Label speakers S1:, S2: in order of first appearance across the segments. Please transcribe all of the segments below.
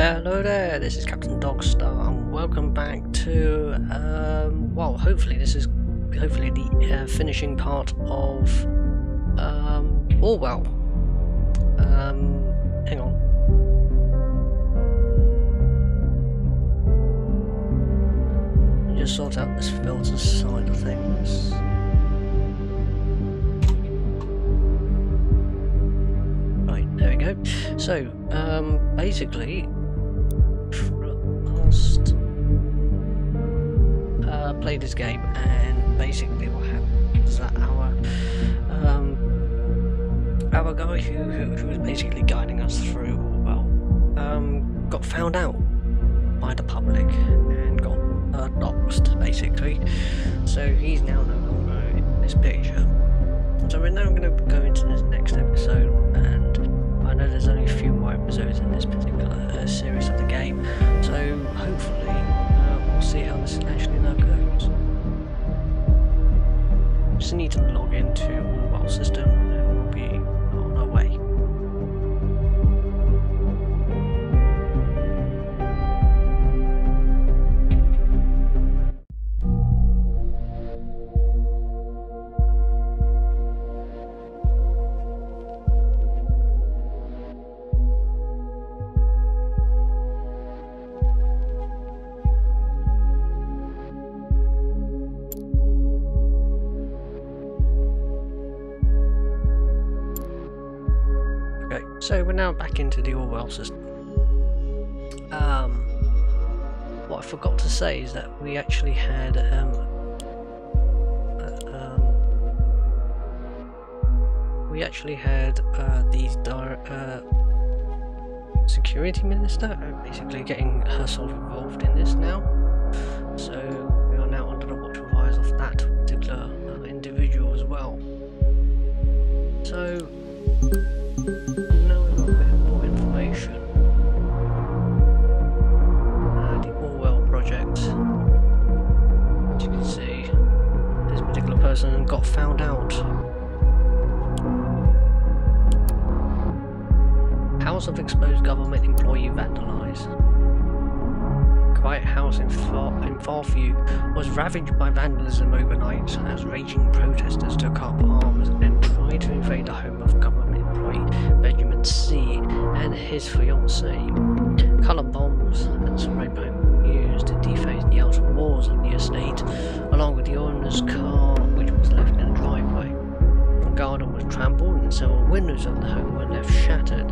S1: Hello there, this is Captain Dogstar and welcome back to, well, hopefully the finishing part of, Orwell. Hang on. Let me just sort out this filter side of things. Right, there we go. So, basically, played this game, and basically what happened was that our guy who was basically guiding us through Orwell got found out by the public and got doxed basically. So he's now no longer in this picture. So we're now going to go into this next episode, and I know there's only a few more episodes in this particular series of the game, so hopefully we'll see how this actually now goes. Just need to log into Orwell system and we'll be on our way. So we're now back into the Orwell system. What I forgot to say is that we actually had the security minister basically getting herself involved in this now. So we are now under the watchful eyes of that particular individual as well. So now we've got a bit more information. The Orwell project. As you can see, this particular person got found out. House of exposed government employee vandalised. Quiet house in Farview was ravaged by vandalism overnight as raging protesters took up arms and tried to invade the home of government employee Benjamin C. and his fiancée. Colour bombs and spray paint were used to deface the outer walls of the estate, along with the owner's car, which was left in the driveway. The garden was trampled and several windows of the home were left shattered.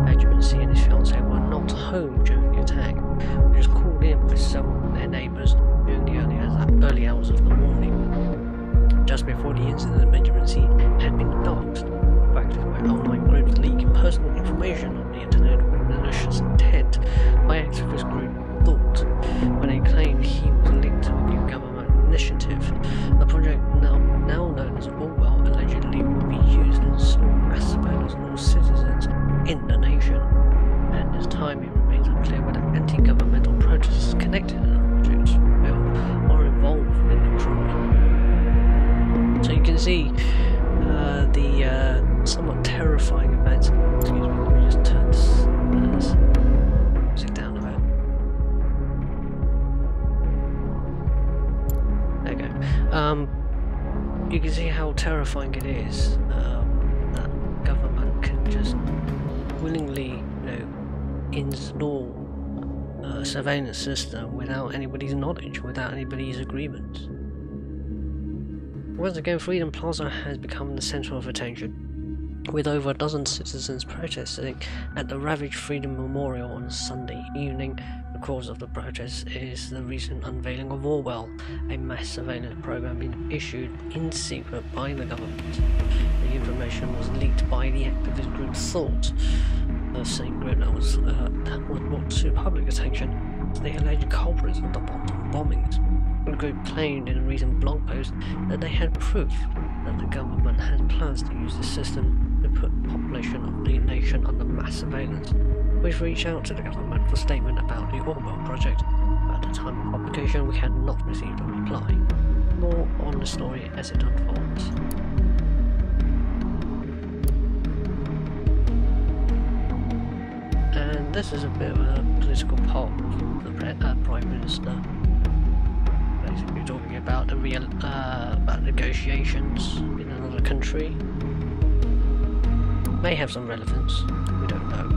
S1: Benjamin C. and his fiancée were not home during the attack, which was called in by several of their neighbours during the early hours of the morning. Just before the incident, Benjamin C. had been doxed, practiced by online groups leaking personal information on the internet with malicious intent by activist group Thought, when they claimed he was linked to a new government initiative. The project, now known as Orwell, allegedly will be used to install mass surveillance on all citizens in the nation. At this time, it remains unclear whether anti-governmental protesters connected to the project or involved in the crime. So you can see the somewhat terrifying events. Excuse me, let me just turn this music down a bit. There we go. You can see how terrifying it is that government can just willingly, install a surveillance system without anybody's knowledge, without anybody's agreement. Once again, Freedom Plaza has become the centre of attention, with over a dozen citizens protesting at the ravaged Freedom Memorial on Sunday evening. The cause of the protest is the recent unveiling of Orwell, a mass surveillance program being issued in secret by the government. The information was leaked by the activist group Thought, the same group that was brought to public attention as the alleged culprits of the bombings. The group claimed in a recent blog post that they had proof that the government had plans to use this system to put the population of the nation under mass surveillance. We've reached out to the government for a statement about the Orwell project, but at the time of publication we had not received a reply. More on the story as it unfolds. this is a bit of a political pop of the Prime Minister. Basically talking about the about negotiations in another country. May have some relevance, we don't know.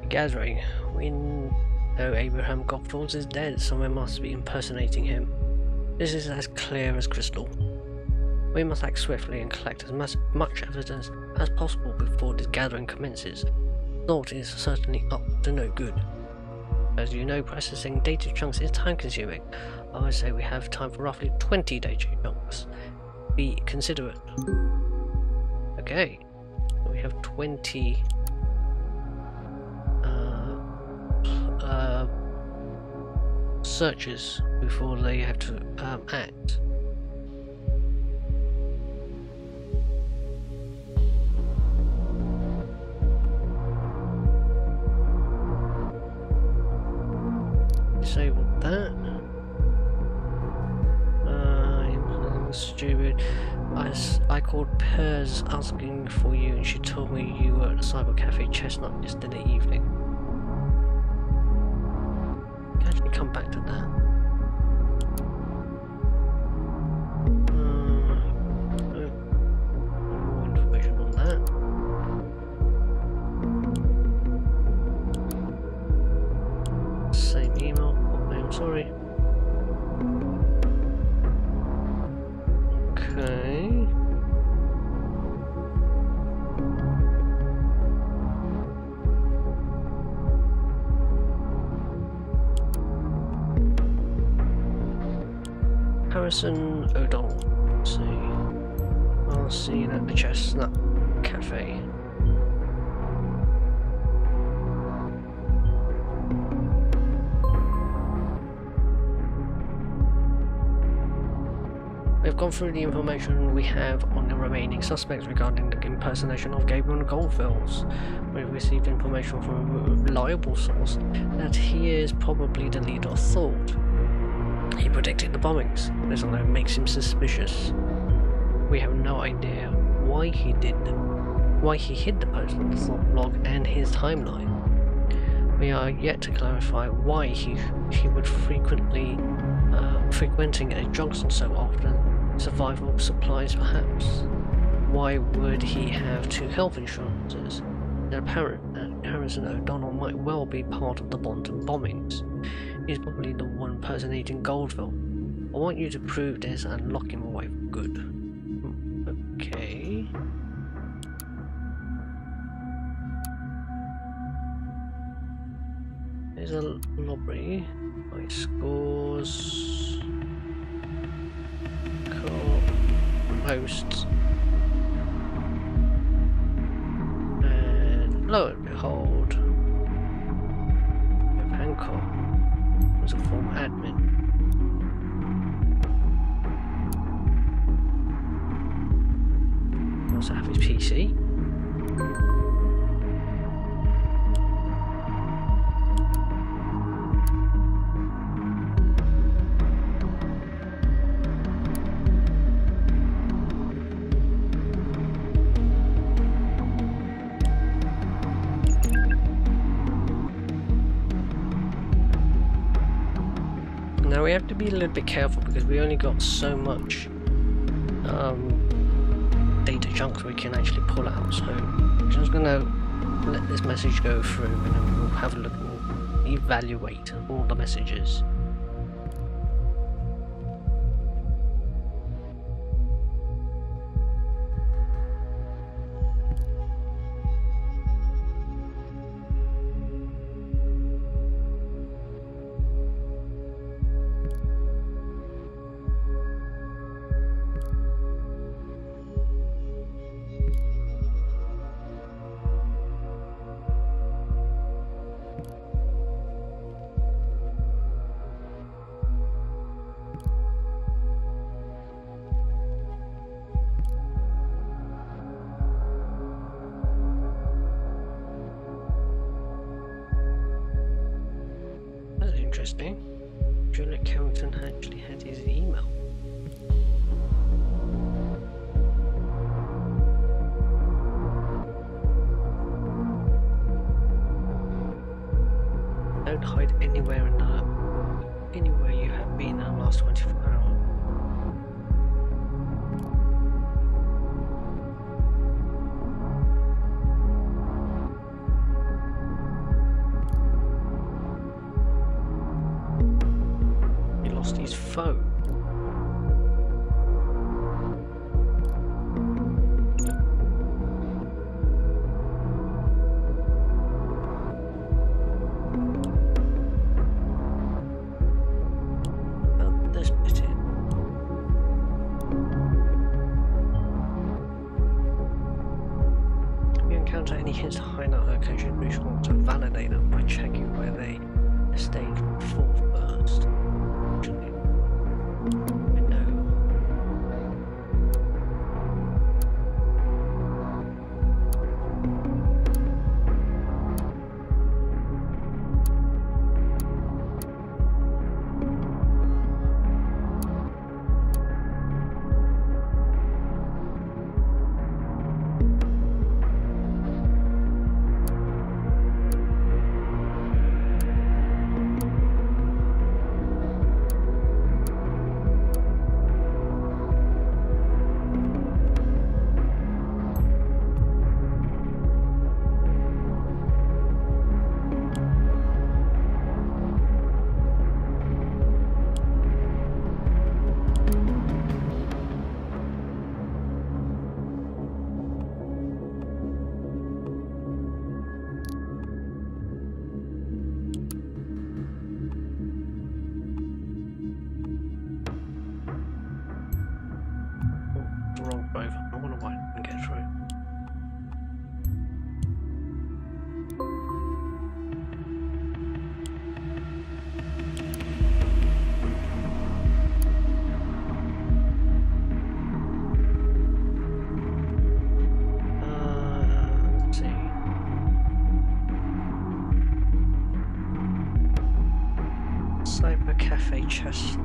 S1: Gathering. We know Abraham Gottfalls is dead. Someone must be impersonating him. This is as clear as crystal. We must act swiftly and collect as much evidence as possible before this gathering commences. Thought is certainly up to no good. As you know, processing data chunks is time consuming. I would say we have time for roughly 20 data chunks. Be considerate. Okay, we have 20 searches before they have to act. Disable that. I'm stupid. I called Pers asking for you and she told me you were at the Cyber Cafe Chestnut yesterday evening. Come back to that. More information on that. Same email. Oh, I'm sorry. Okay. Harrison O'Donnell. Let's see. I'll see you at the Chestnut Cafe. We've gone through the information we have on the remaining suspects regarding the impersonation of Gabriel Goldfields. We've received information from a reliable source that he is probably the leader of Thought. He predicted the bombings. This alone makes him suspicious. We have no idea why he did them, why he hid the post on the Thought blog and his timeline. We are yet to clarify why he would frequenting a junction so often. Survival supplies, perhaps. Why would he have two health insurances? It's apparent that Harrison O'Donnell might well be part of the Bonton bombings. He's probably the one impersonating Goldville. I want you to prove this and lock him away for good. Okay. There's a lobby. My scores. Cool. Posts. And lo and behold, Hancock was a former admin. He also have his PC. Now we have to be a little bit careful because we only got so much data chunks we can actually pull out, so I'm just gonna let this message go through and then we'll have a look and evaluate all the messages. interesting. Juliet Carrington actually had his email. Don't hide anywhere you have been in the last 24 hours. He lost his phone. Any hints to highlight her location, we should want to validate them by checking where they stayed before first. Actually, I know. Cafe chess.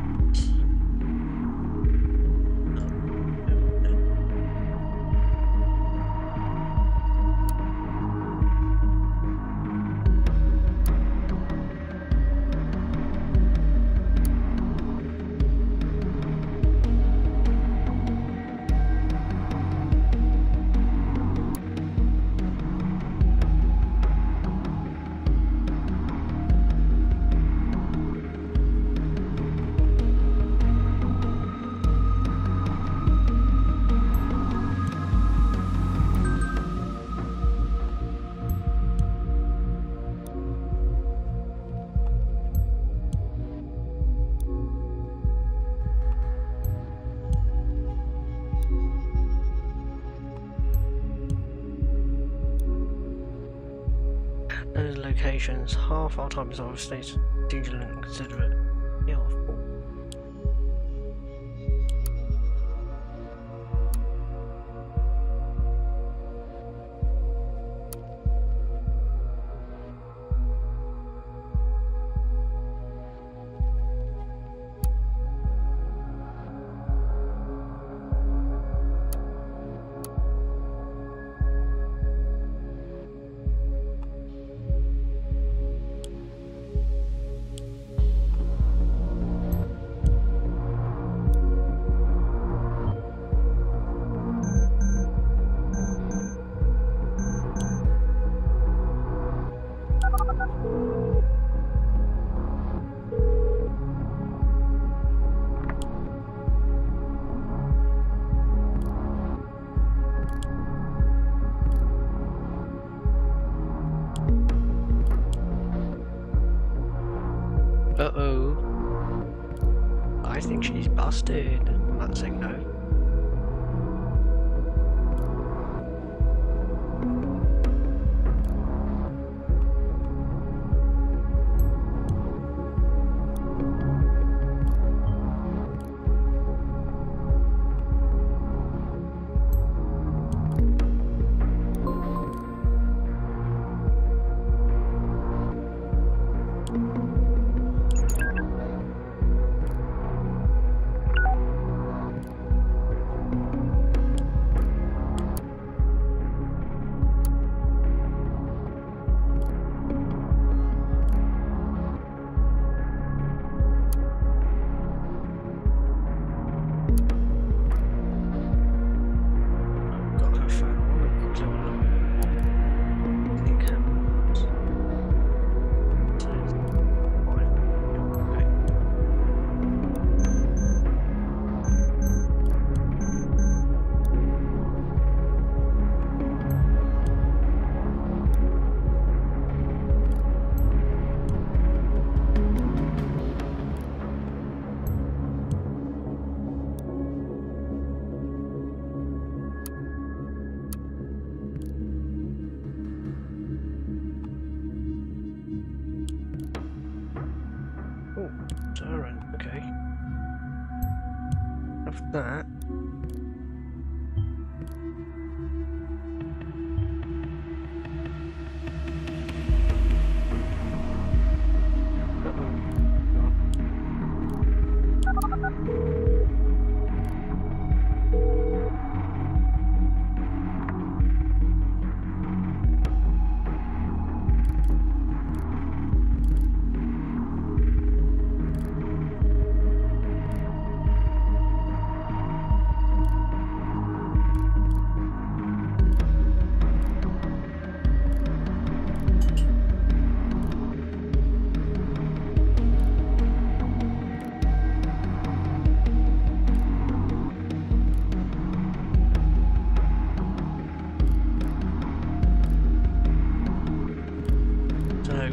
S1: Those locations, half our time is our states vigilant and considerate. Yeah, uh-oh. I think she's busted. I'm not saying no. that.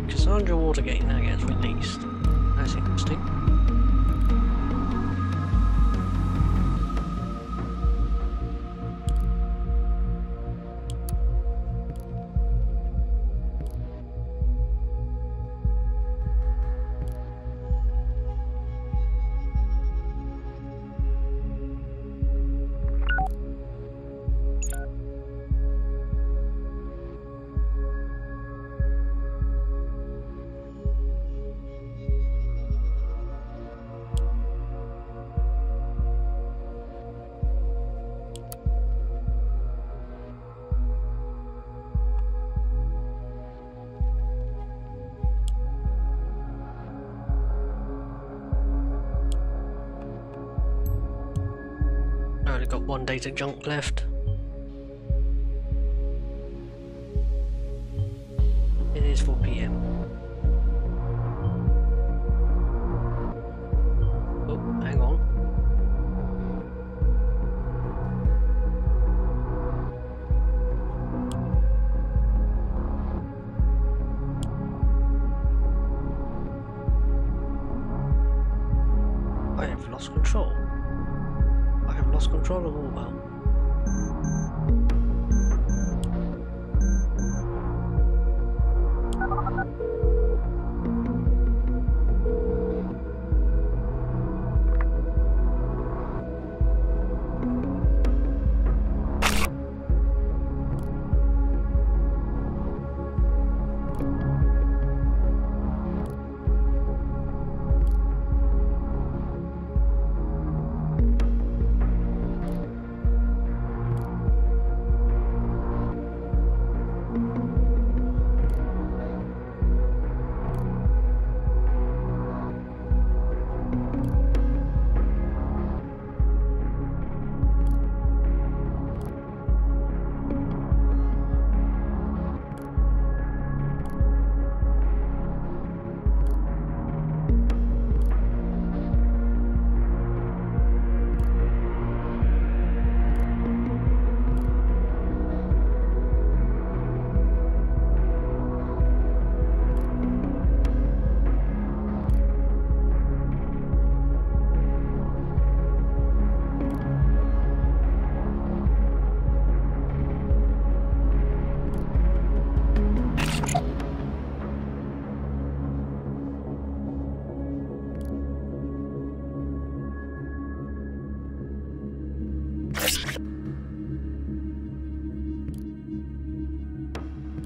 S1: Cassandra Watergate now gets released. That's interesting. Only got one data junk left. It is 4 PM. Oh, hang on. I have lost control. Lost control of Orwell.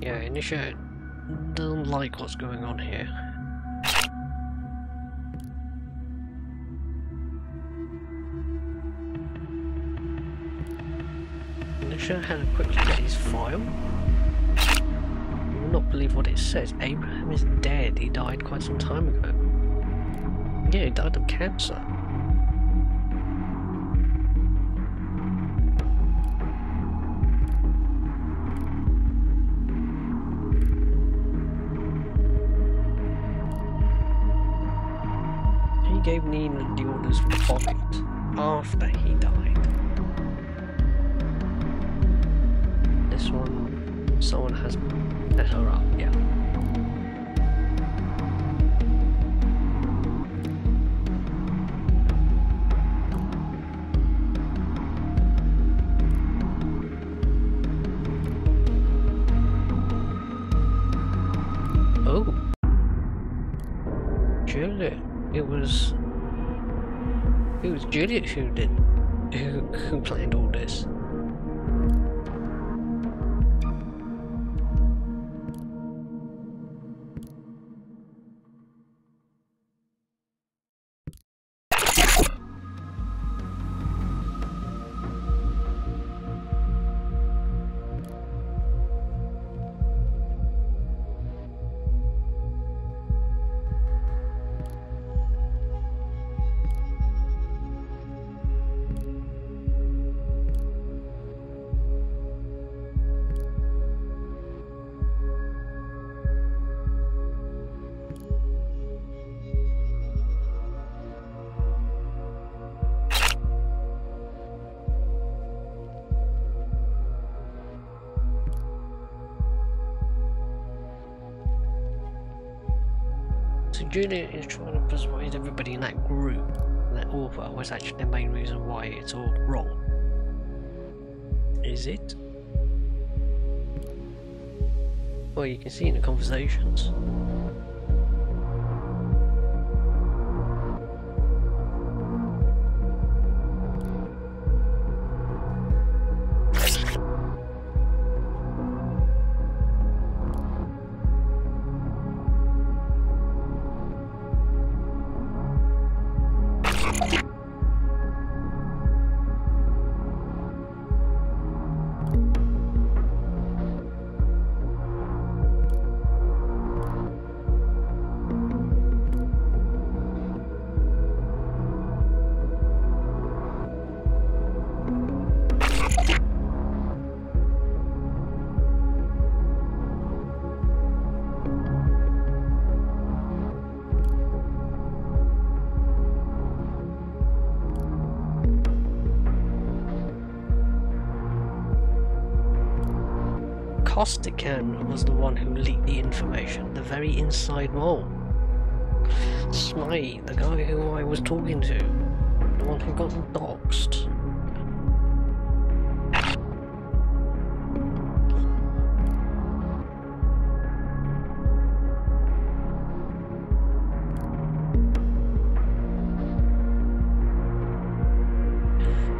S1: Yeah, Inisha doesn't like what's going on here. Inisha had a quick look at his file. You will not believe what it says. Abraham is dead. He died quite some time ago. Yeah, he died of cancer. He gave Nina the orders for the project after he died. This one, someone has set her up, yeah. Oh. Juliet. It was Juliet who did who planned all this. So Julian is trying to persuade everybody in that group that Orwell was actually the main reason why it's all wrong. Is it? Well, you can see in the conversations. Costican was the one who leaked the information, the very inside mole. Smite, the guy who I was talking to, the one who got doxed.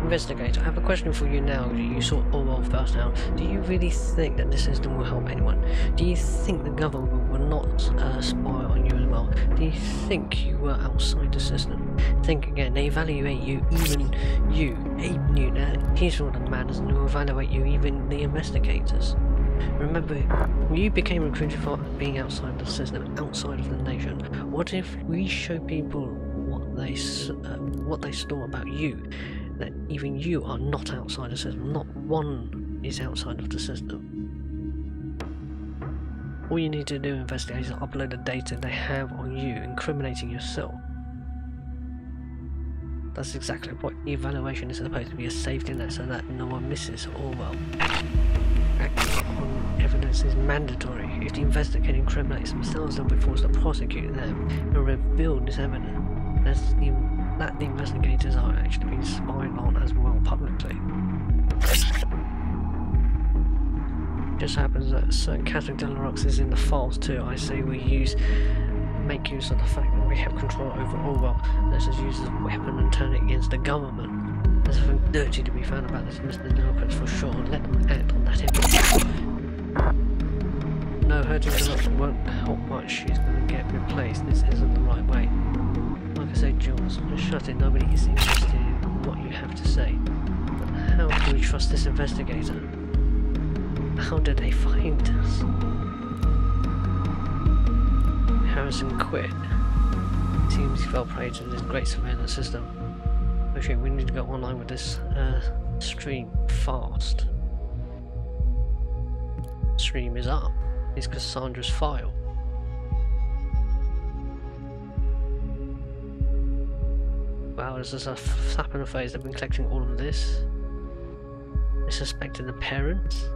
S1: Investigator, I have a question for you now. You saw Orwell first now. Do you really think that the system will help anyone? Do you think the government will not spy on you as well? Do you think you were outside the system? Think again, they evaluate you, even you, Abe Newton, he's one of the madness, and will evaluate you, even the investigators. Remember, you became recruited for being outside the system, outside of the nation. What if we show people what they saw about you? That even you are not outside the system, not one is outside of the system. All you need to do, investigators, is upload the data they have on you, incriminating yourself. That's exactly what the evaluation is supposed to be, a safety net so that no one misses Orwell. Acting on evidence is mandatory. If the investigator incriminates themselves, they'll be forced to prosecute them and reveal this evidence. That the investigators are actually being spied on as well publicly. Just happens that certain Catherine Delarox is in the files too. I say we make use of the fact that we have control over Orwell. Let us use as a weapon and turn it against the government. There's something dirty to be found about this Mr. Delarox for sure. Let them act on that evidence. No, hurting Delarox won't help much. She's going to get replaced. This isn't the right way. Like I said, Jules, shut it. Nobody is interested in what you have to say. But how can we trust this investigator? How did they find us? Harrison quit. Seems he fell prey to this great surveillance system. Okay, we need to go online with this stream fast. Stream is up. It's Cassandra's file. Wow, there's just a slap in the face. They've been collecting all of this. They suspected the parents.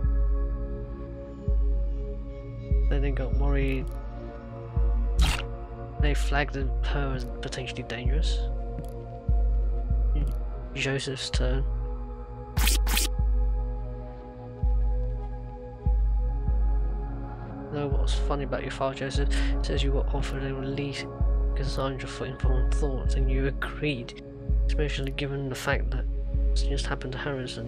S1: Then they got worried. They flagged her as potentially dangerous. Joseph's turn. Know what's funny about your file, Joseph? It says you were offered a release Cassandra for informed thoughts and you agreed, especially given the fact that What's just happened to Harrison?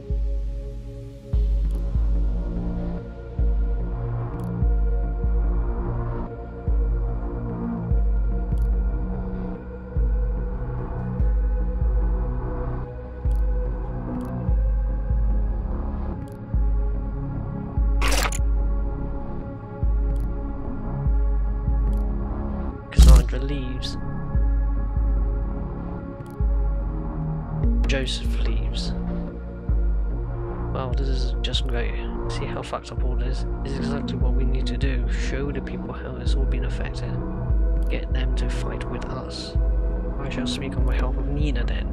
S1: Cassandra leaves. Joseph leaves. Well, this is just great. See how fucked up all this is exactly what we need to do. Show the people how it's all been affected. Get them to fight with us. I shall speak on behalf of Nina then.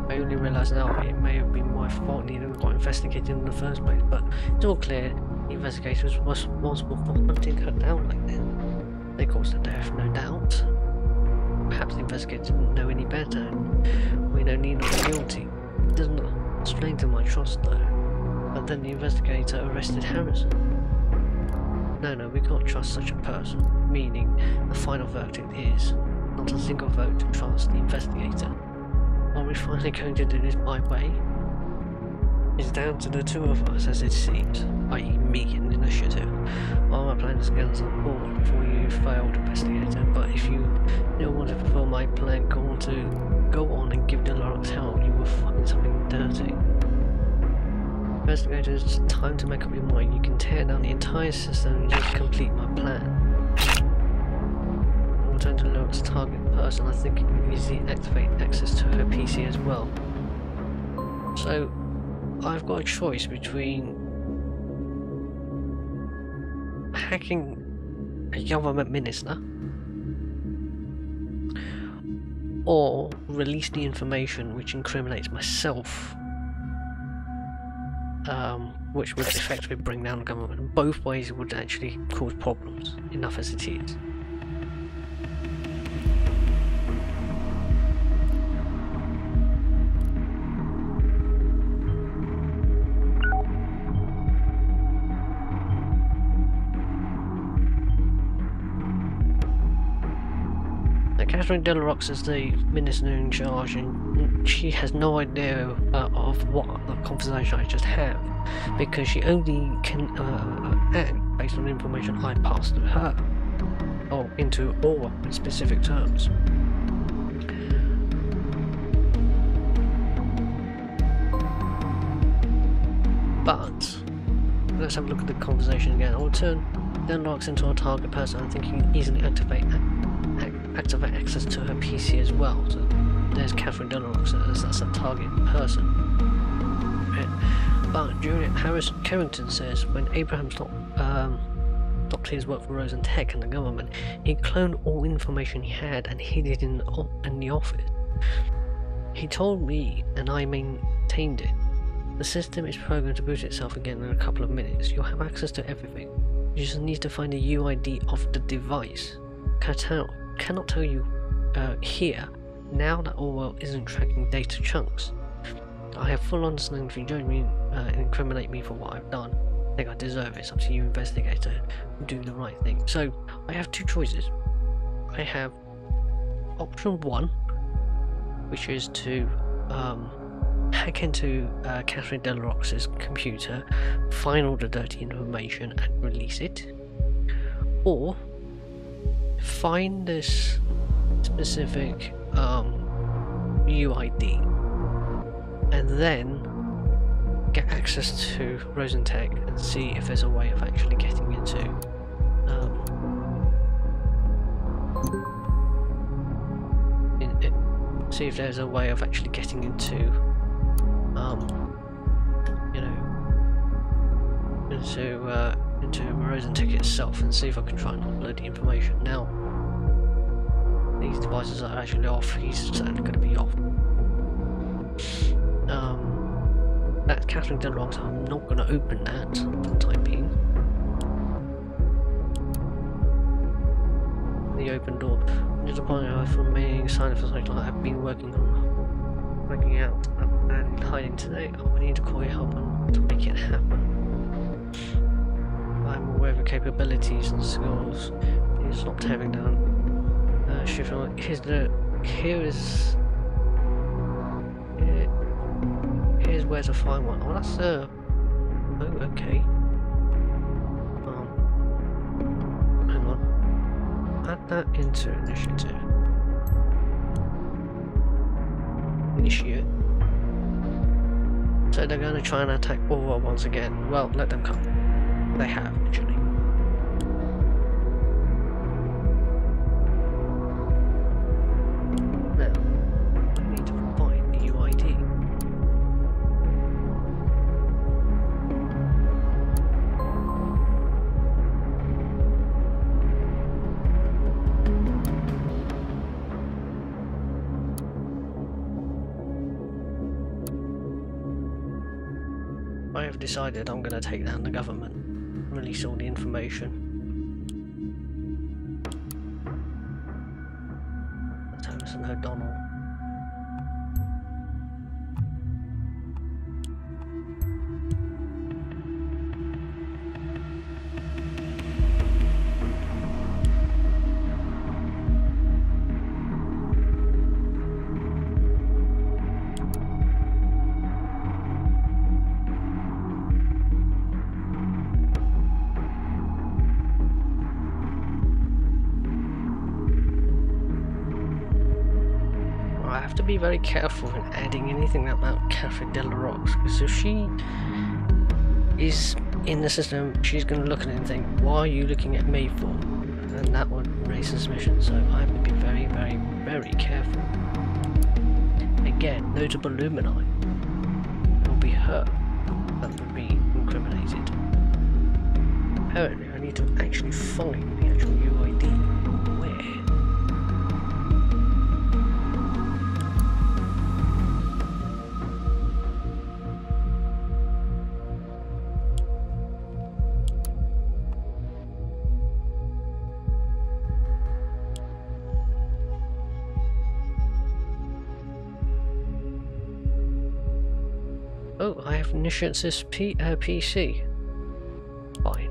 S1: I only realise now it may have been my fault Nina got investigated in the first place, but it's all clear. The investigators were responsible for hunting her down like this. They caused her death, no doubt. Perhaps the investigators didn't know any better, and we know Nina was guilty. It doesn't strengthen my trust though. But then the investigator arrested Harrison. No, we can't trust such a person, meaning the final verdict is not a single vote to trust the investigator. Are we finally going to do this my way? It's down to the two of us as it seems, i.e. me and Initiative. All my plans against the board before you failed, investigator, but if you don't want to fulfill my plan, go on and give Deluxe hell, you will find something dirty. Investigator, it's time to make up your mind. You can tear down the entire system and just complete my plan. I will turn to Deluxe's target person. I think you can easily activate access to her PC as well. So I've got a choice between hacking a government minister or release the information which incriminates myself, which would effectively bring down the government. Both ways would actually cause problems, enough as it is. Catherine Delarocque is the minister in charge, and she has no idea of what the conversation I just have, because she only can act based on the information I pass to her, or into all specific terms. But let's have a look at the conversation again. I will turn Delarocque into a target person. I think you can easily activate access to her PC as well. So there's Catherine Delarocque, so that's a target person. Right. But Juliet Carrington says when Abraham stopped his work for Rosen Tech and the government, he cloned all information he had and hid it in the office. He told me, and I maintained it. The system is programmed to boot itself again in a couple of minutes. You'll have access to everything. You just need to find the UID of the device. Cannot tell you here, now that Orwell isn't tracking data chunks. I have full understanding if you judge me and incriminate me for what I've done. I think I deserve it. It's up to you, investigator, do the right thing. So, I have two choices. I have option one, which is to hack into Catherine Delarocque's computer, find all the dirty information and release it. Or find this specific UID and then get access to Rosentech and see if there's a way of actually getting into see if there's a way of actually getting into into Rosentech itself, and see if I can try and upload the information. Now these devices are actually off. He's certainly going to be off. That's Catherine Delarocque, so I'm not going to open that for the time being. The open door. Just upon her from being silent for something like I've been working out and hiding today. I need to call your help to make it happen. I'm aware of your capabilities and skills. You stopped having down. Here's the here's where to find one. Oh, that's oh, okay. Hang on. Add that into initiative. Initiate. So they're going to try and attack Aura once again. Well, let them come. They have, actually. Now, I need to find the UID. I have decided I'm going to take down the government, release all the information. Thomas and O'Donnell. To be very careful in adding anything about Catherine Delarocque, because if she is in the system, she's going to look at it and think, why are you looking at me for? And that would raise suspicion, so I have to be very, very, very careful. Again, notable Lumini will be her that would be incriminated. Apparently, I need to actually find the actual UID. Where? Oh, I have Nishan's PC. Fine.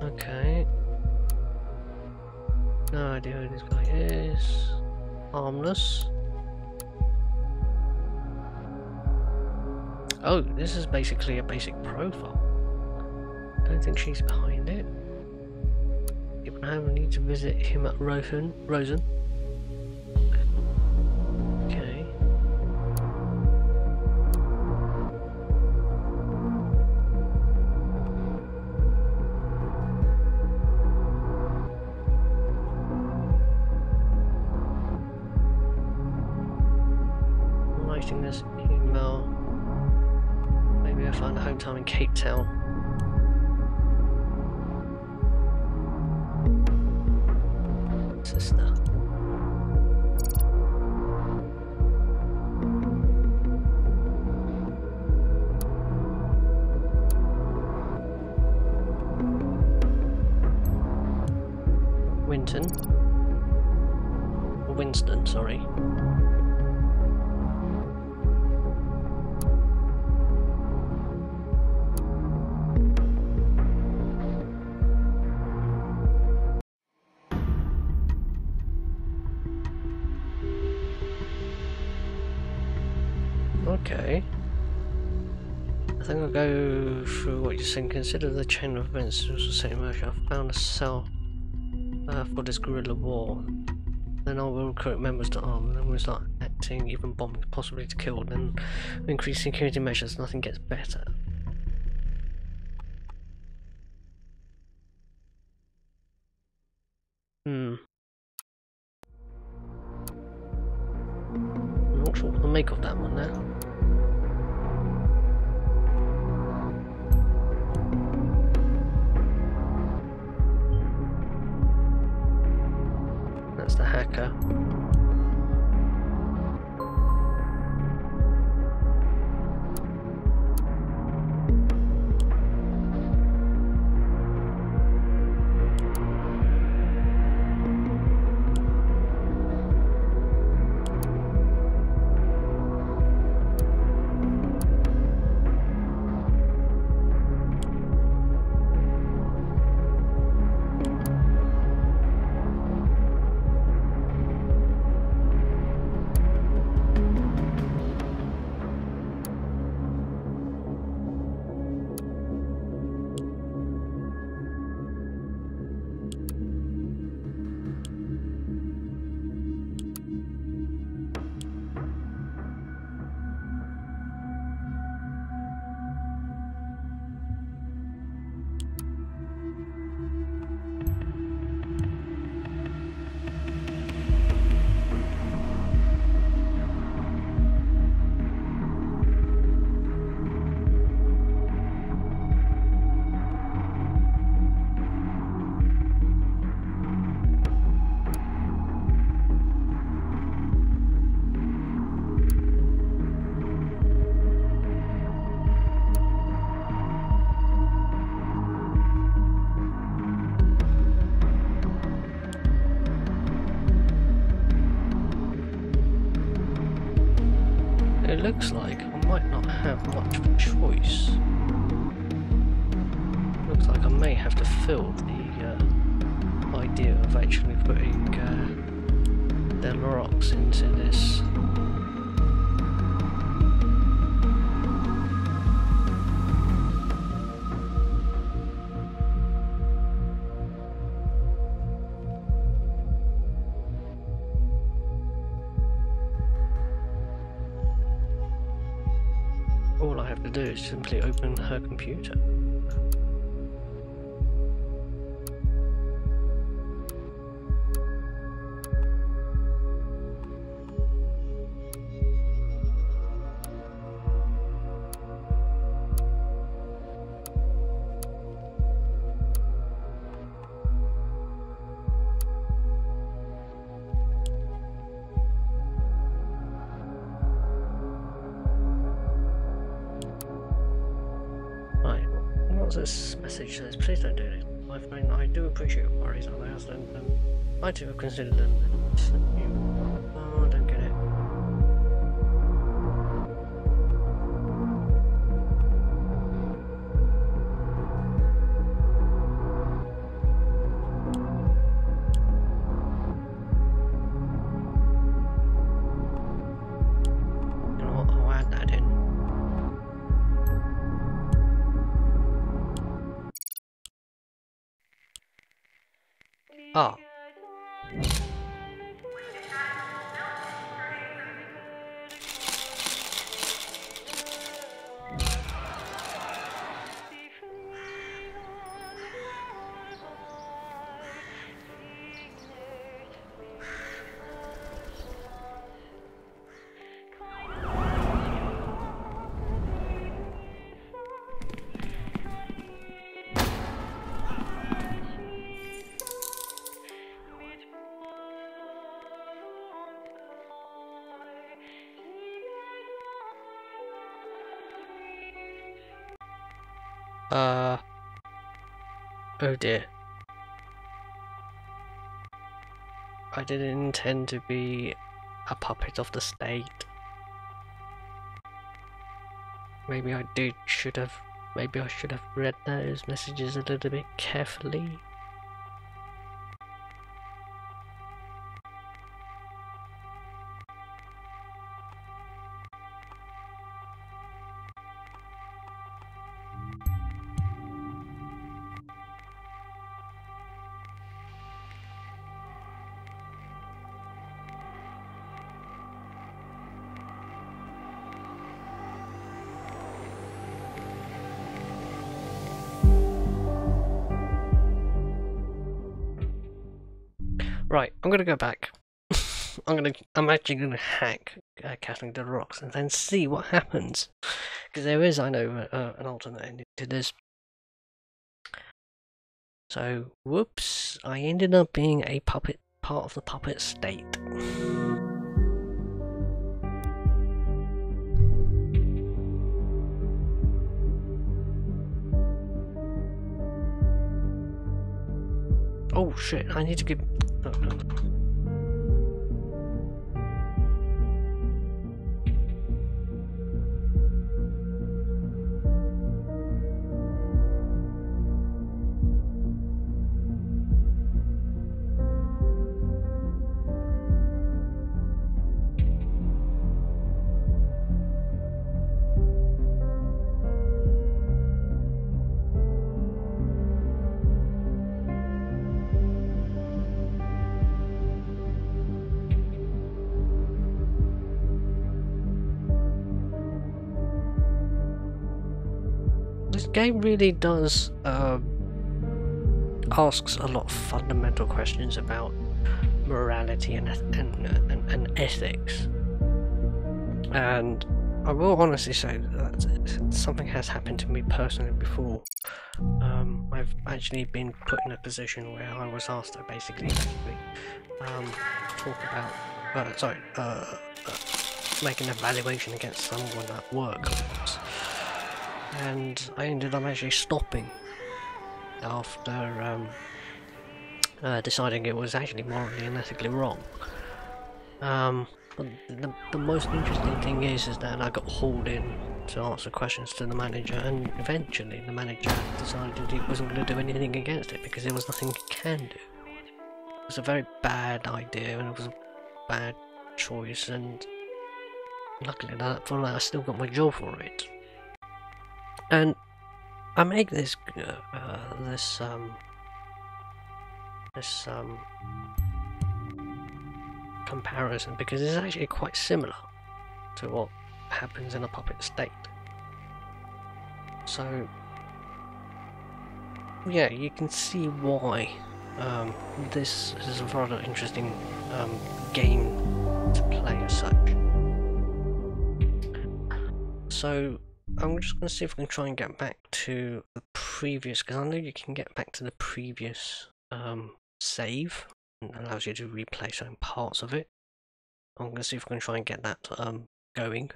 S1: Okay. No idea who this guy is. Harmless. Oh, this is basically a basic profile. Don't think she's behind it. I need to visit him at Rosen. Okay. I'm writing this email. Maybe I'll find a hometown in Cape Town. Sister. Winston, sorry. Okay. I think I'll go through what you're saying. Consider the chain of events. Also say Mercia. I found a cell for this guerrilla war. Then I will recruit members to arm, and then we'll start acting, even bombing, possibly to kill. Then increase security measures. Nothing gets better. I'm not sure what to make of that one now. That's the hacker. looks like I might not have much of a choice. Looks like I may have to fill the idea of actually putting the rocks into this. All I have to do is simply open her computer. This message says, please don't do this. My friend, I do appreciate your worries on the house, and I too have considered them. Oh, I don't get it. You know what, I'll add that in. Ah. Oh dear. I didn't intend to be a puppet of the state. Maybe I should have read those messages a little bit carefully. Right, I'm gonna go back. I'm actually gonna hack Catherine the Rocks and then see what happens, because there is, I know, an alternate ending to this. So, whoops! I ended up being a puppet, part of the puppet state. Oh shit! I need to give. Oh, no. This game really does asks a lot of fundamental questions about morality and ethics, and I will honestly say that something has happened to me personally before. I've actually been put in a position where I was asked to basically talk about make an evaluation against someone at work, and I ended up actually stopping after deciding it was actually morally and ethically wrong. But the most interesting thing is that I got hauled in to answer questions to the manager, and eventually the manager decided he wasn't going to do anything against it because there was nothing he can do. It was a very bad idea and it was a bad choice, and luckily I still got my job for it. And I make this comparison because it's actually quite similar to what happens in a puppet state. So yeah, you can see why this is a rather interesting game to play as such. So I'm just going to see if I can try and get back to the previous, because I know you can get back to the previous save, and allows you to replay certain parts of it. I'm going to see if I can try and get that going.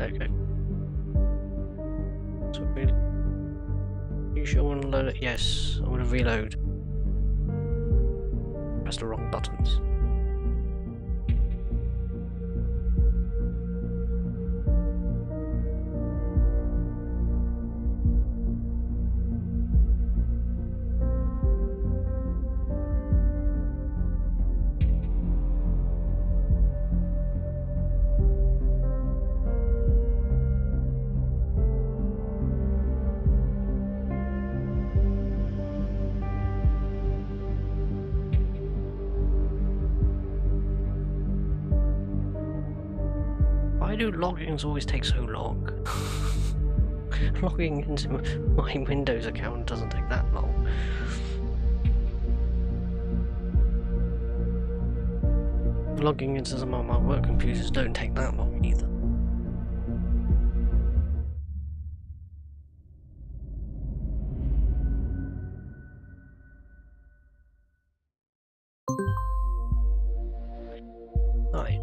S1: Okay. So you sure want to load it? Yes, I want to reload. Press the wrong buttons. Why do logins always take so long? Logging into my Windows account doesn't take that long. Logging into some of my work computers don't take that long either. Right.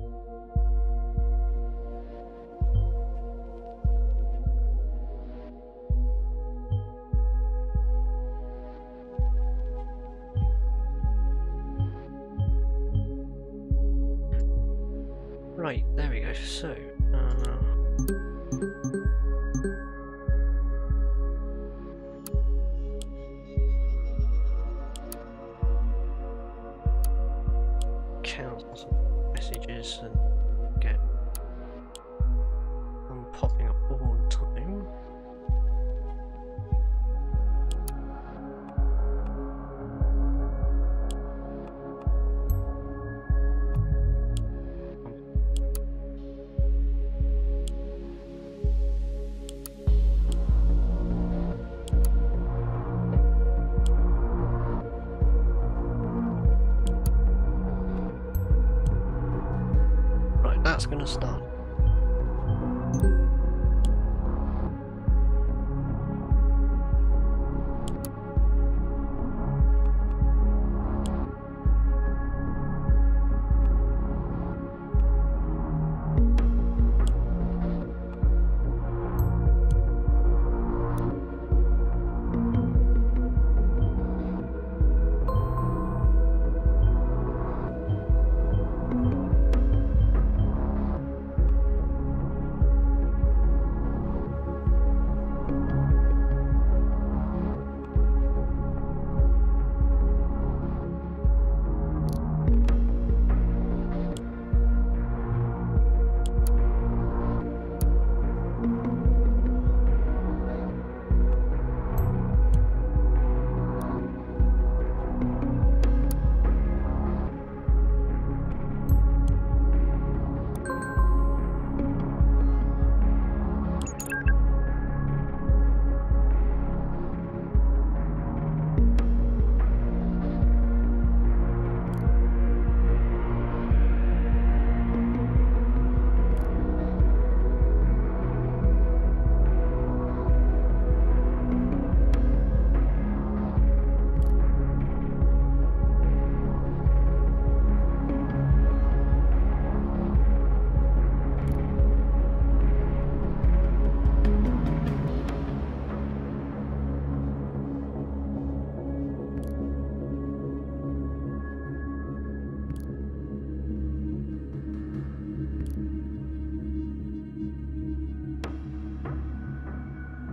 S1: Right, there we go. So, cancel some messages and get them popping up all the time. That's going to start.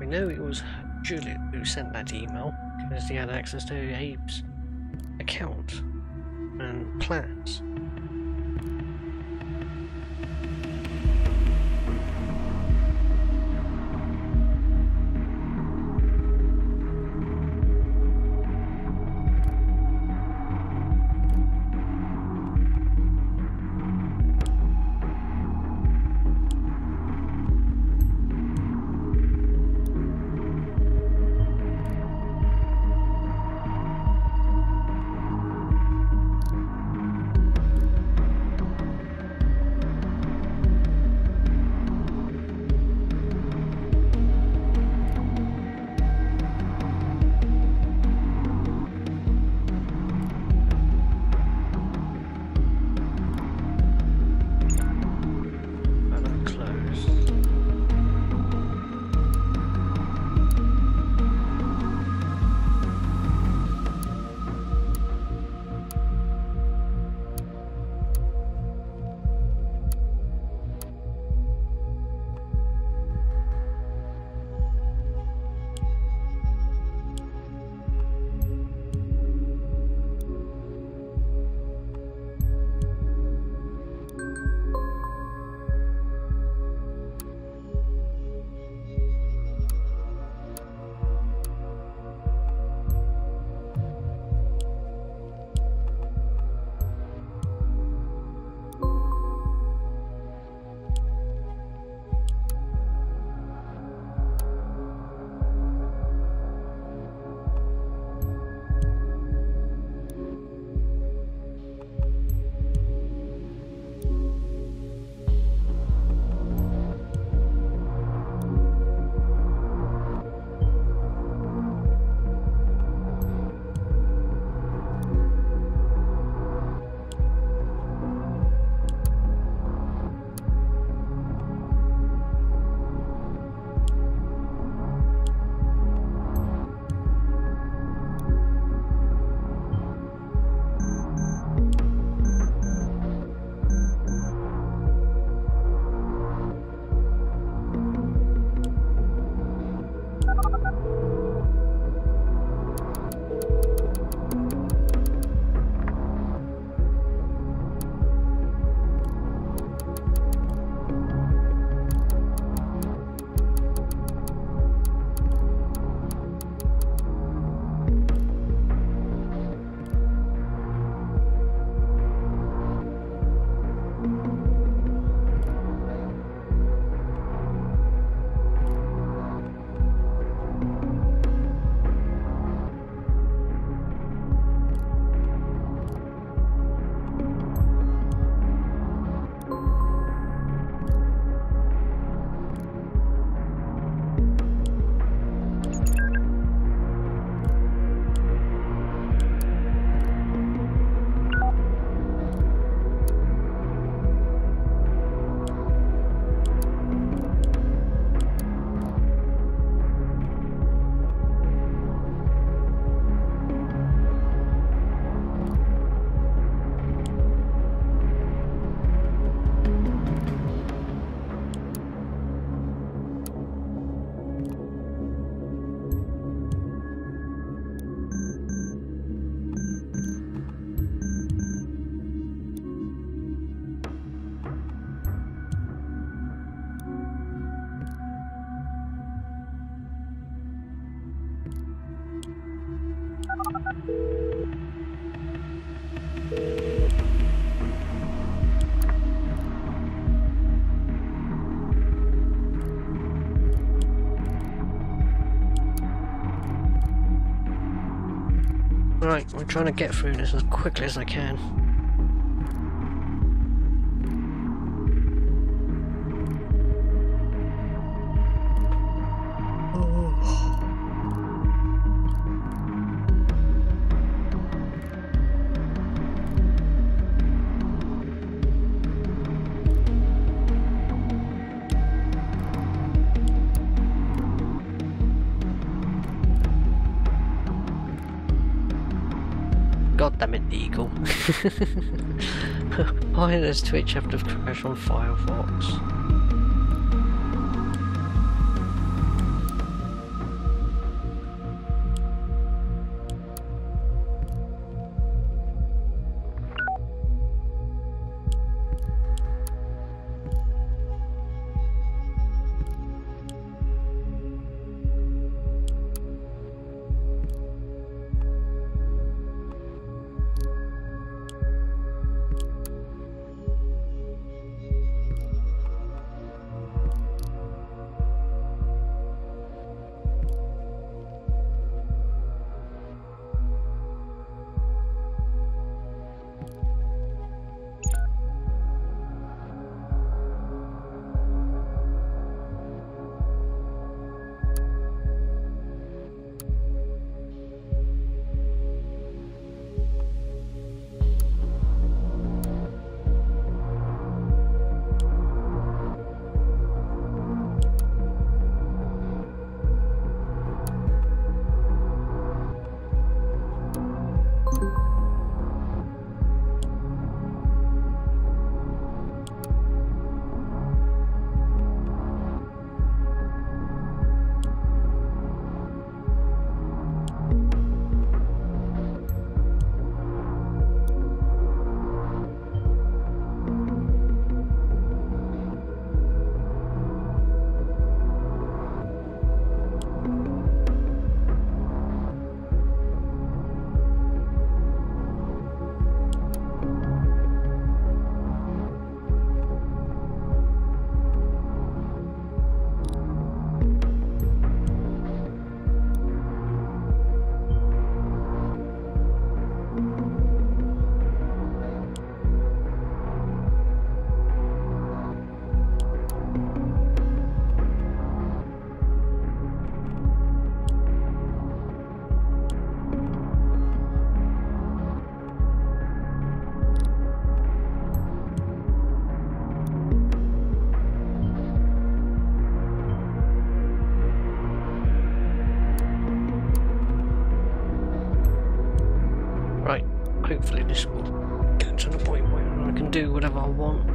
S1: We know it was Juliet who sent that email because he had access to Abe's account and plans. Right, we're trying to get through this as quickly as I can. God damn it, the eagle. Why does Twitch have to crash on Firefox? hopefully this will get to the point where I can do whatever I want.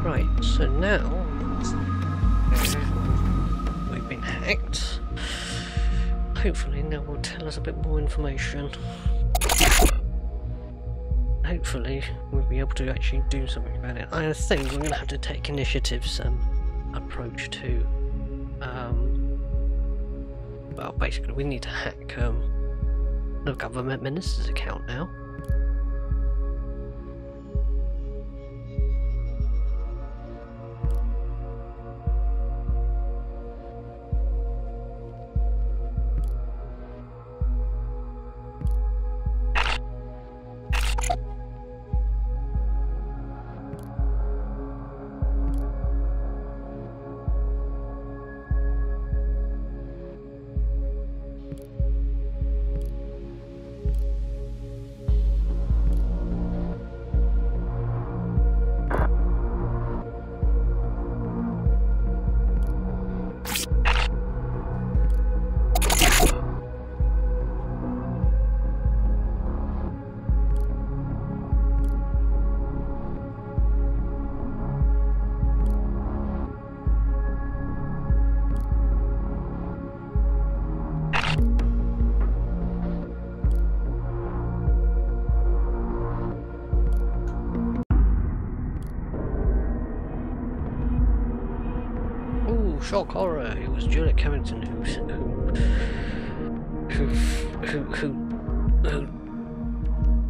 S1: Right, so now we've been hacked. Hopefully now will tell us a bit more information. Hopefully we'll be able to actually do something about it. I think we're going to have to take initiative's approach to, well, basically we need to hack the government minister's account now. Shock horror! It was Juliet Carrington who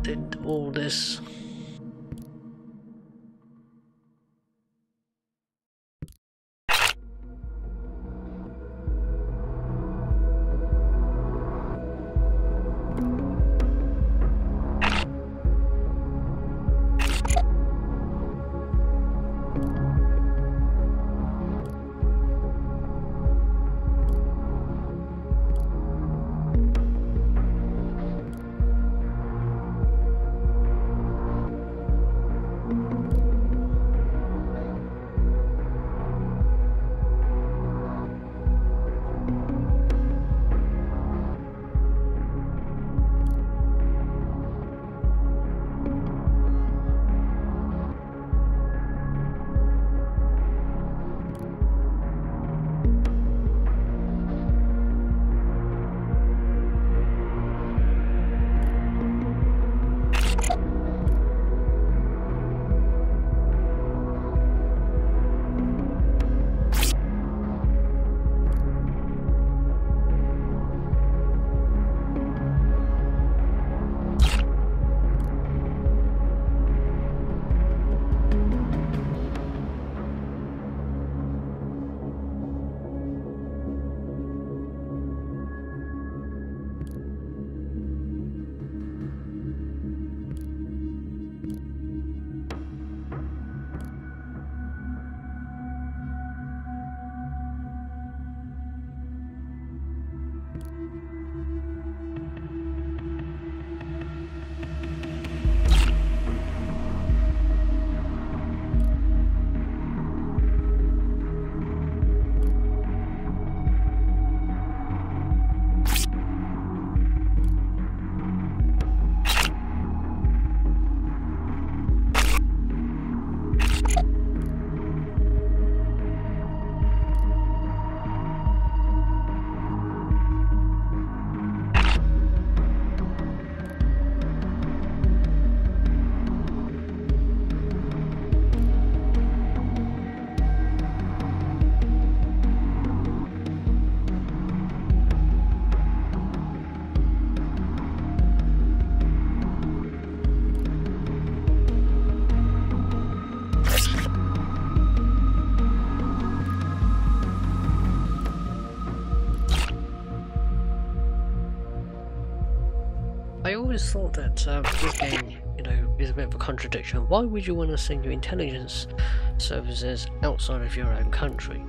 S1: did all this. always thought that this game, you know, is a bit of a contradiction. Why would you want to send your intelligence services outside of your own country?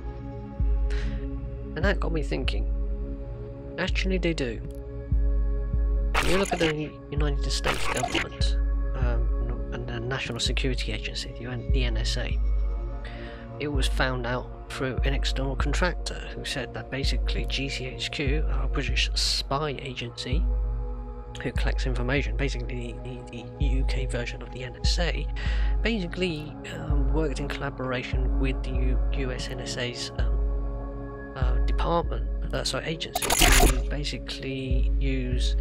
S1: And that got me thinking. Actually, they do. When you look at the United States government and the National Security Agency, the NSA, it was found out through an external contractor who said that basically GCHQ, a British spy agency who collects information, basically the UK version of the NSA, basically worked in collaboration with the US NSA's agency to basically use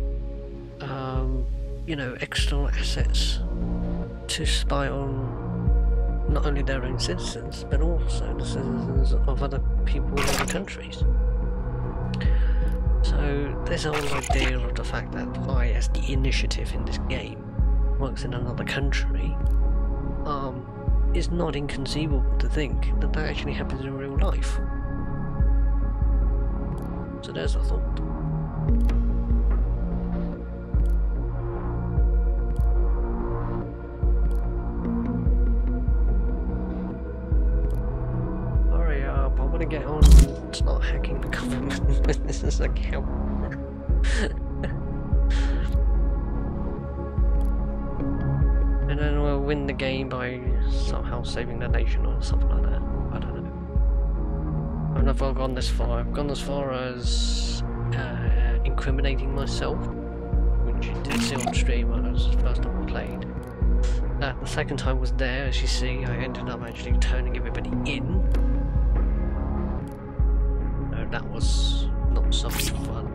S1: you know, external assets to spy on not only their own citizens, but also the citizens of other people in other countries. So this whole idea of the fact that I, as the initiative in this game, works in another country, is not inconceivable to think that that actually happens in real life. So there's a thought. To get on and start hacking the government business account. And then we'll win the game by somehow saving the nation or something like that. I don't know. I don't know if I've gone this far. I've gone as far as incriminating myself, which you did see on stream when I was the first time I played. The second time was there, as you see. I ended up actually turning everybody in. That was not so much fun.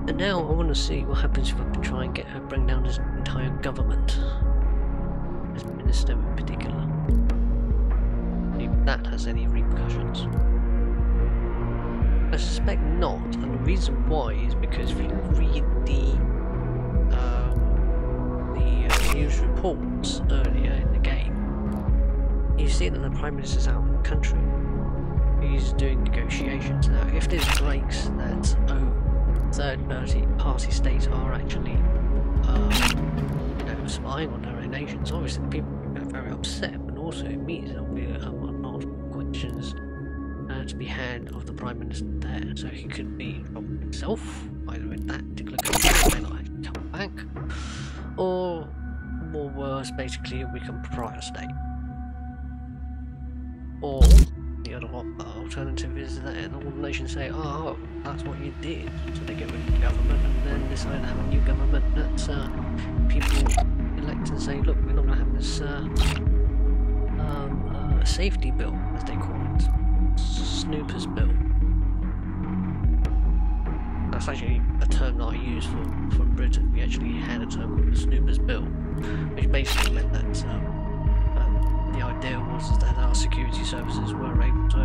S1: And now I want to see what happens if I can try and get her bring down this entire government. This minister in particular. If that has any repercussions. I suspect not, and the reason why is because if you read the news reports earlier in the game, you see that the Prime Minister's out in the country. He's doing negotiations now. If this breaks that third-party states are actually, you know, spying on their own nations, obviously people will get very upset. But also it means there'll be a lot of questions to be had of the Prime Minister there. So he could be from himself, either in that particular country, may not actually come back, or more worse, basically a weakened proprietor state, or the other alternative is that all the nations say, oh, that's what you did. So they get rid of the government and then decide to have a new government that people elect and say, look, we're not going to have this safety bill, as they call it. Snoopers bill. That's actually a term that I use for Britain. We actually had a term called the Snoopers bill, which basically meant that the idea was that our security services were able to,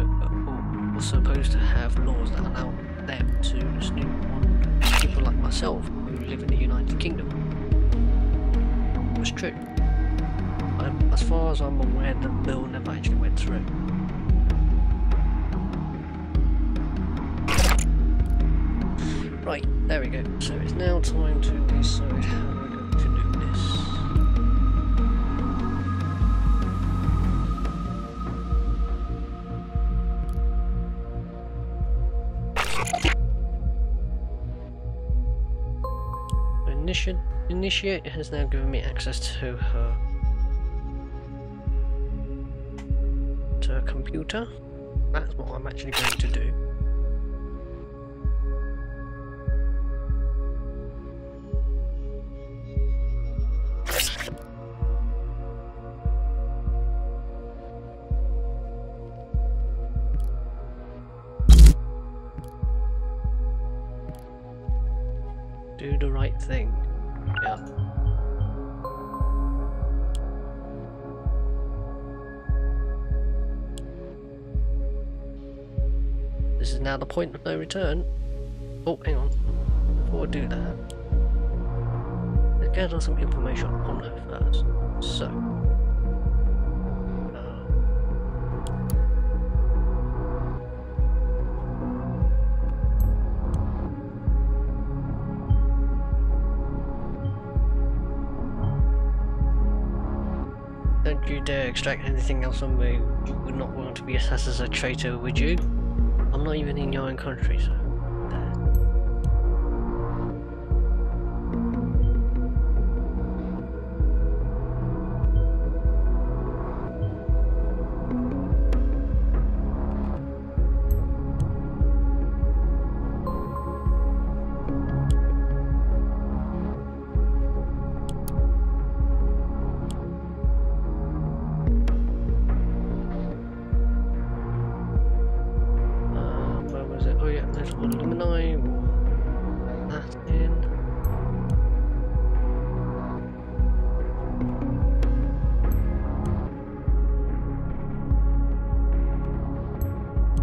S1: or were supposed to have laws that allow them to snoop on people like myself who live in the United Kingdom. It was true. As far as I'm aware, the bill never actually went through. Right, there we go. So it's now time to decide how we're going to do this. Initiate has now given me access to her computer. That's what I'm actually going to do. Do the right thing. Yeah. This is now the point of no return. Oh, hang on. Before I do that, let's gather some information on her first. So, dare extract anything else from me, you would not want to be assessed as a traitor, would you? I'm not even in your own country, so...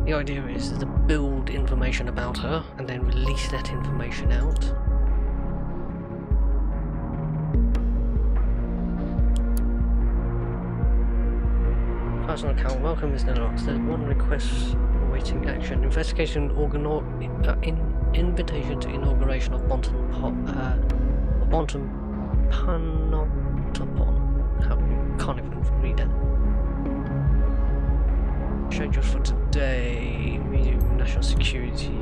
S1: The idea is to build information about her and then release that information out. Personal account. Welcome, Mr. Knox. There's one request awaiting action. Investigation invitation to inauguration of Bonton Panoptopon. Can't even read it. Scheduled for today, medium national security,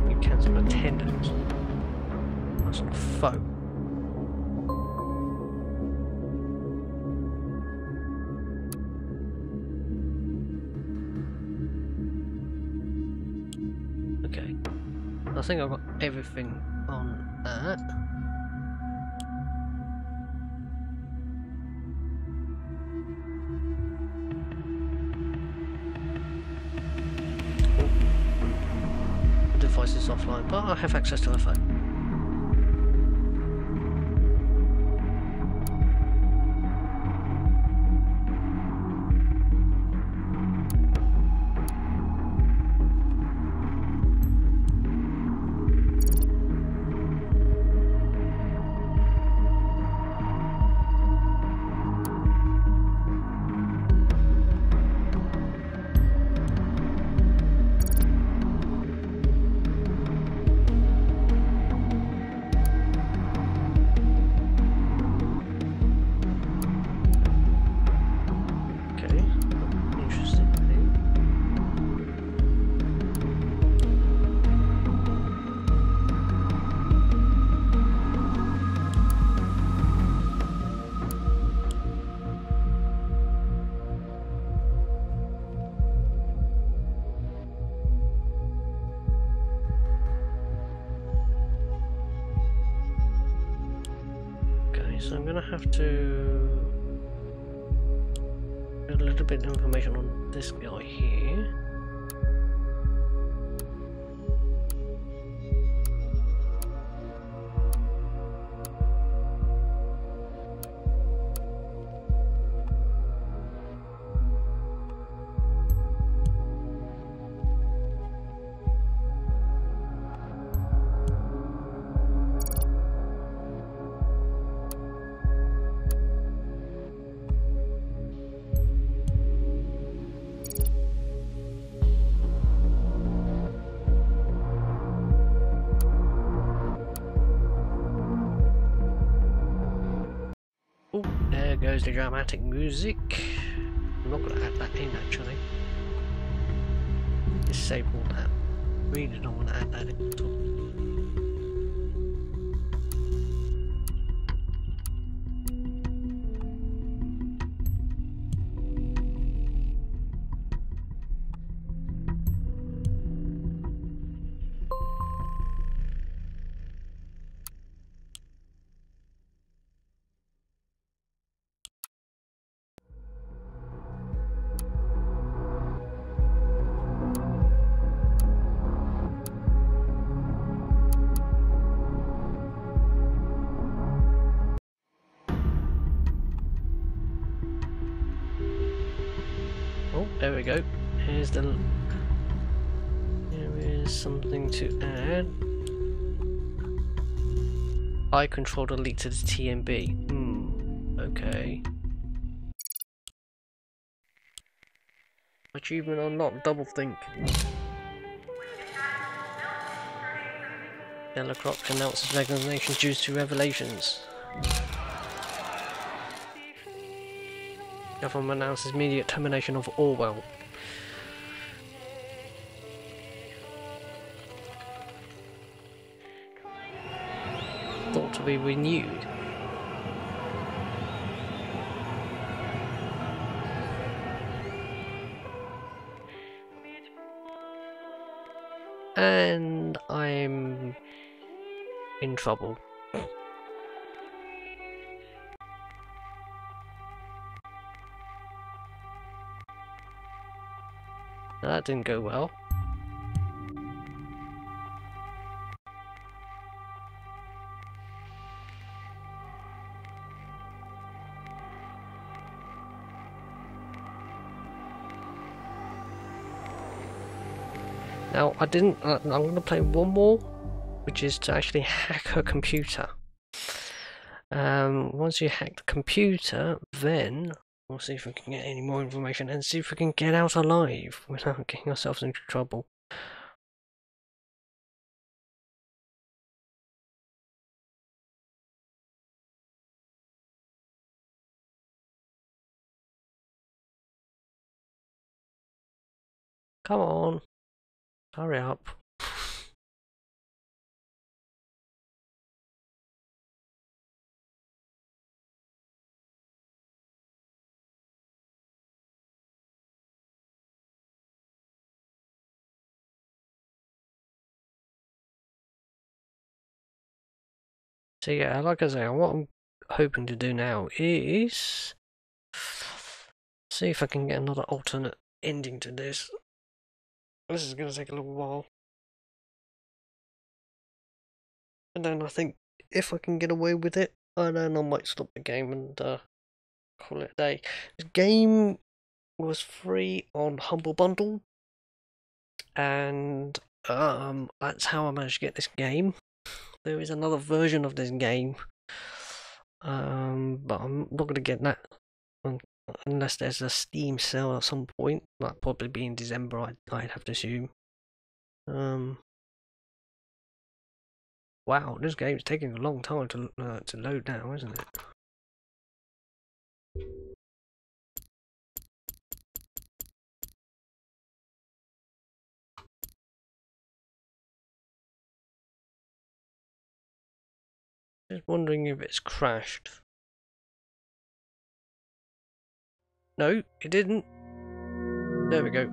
S1: you cancel attendance. That's on a phone. Okay, I think I've got everything on that. Device is offline, but I have access to her phone. So I'm going to have to get a little bit of information on this guy here. Oh, there goes the dramatic music. I'm not going to add that in actually. Disable that. Really don't want to add that in at all. Oh, there we go. Here is something to add. I control the leak to the TMB. Okay. Achievement unlocked, double think. Yellow Croc announces resignation due to revelations. Government announces immediate termination of Orwell. Thought to be renewed. And I'm in trouble. That didn't go well. Now, I didn't. I'm going to play one more, which is to actually hack her computer. Once you hack the computer, then we'll see if we can get any more information and see if we can get out alive without getting ourselves into trouble. Come on, hurry up. So yeah, like I say, what I'm hoping to do now is see if I can get another alternate ending to this. This is going to take a little while. And then I think if I can get away with it, then I might stop the game and call it a day. This game was free on Humble Bundle, and that's how I managed to get this game. There is another version of this game, but I'm not going to get that unless there's a Steam sale at some point. That'll probably be in December, I'd have to assume. Wow, this game's taking a long time to load now, isn't it? Just wondering if it's crashed. No, it didn't. There we go.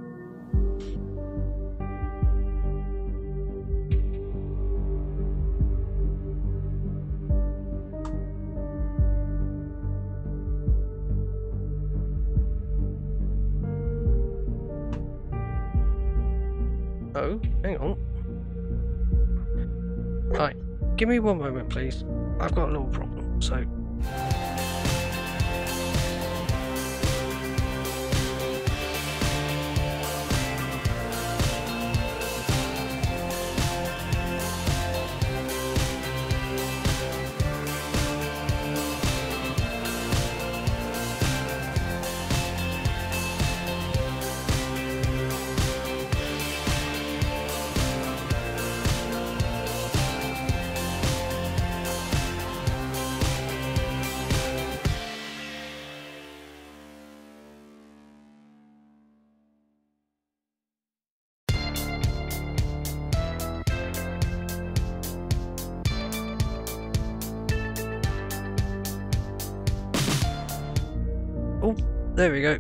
S1: Oh, hang on. Right, give me one moment, please. I've got a little problem, so... Oh, there we go.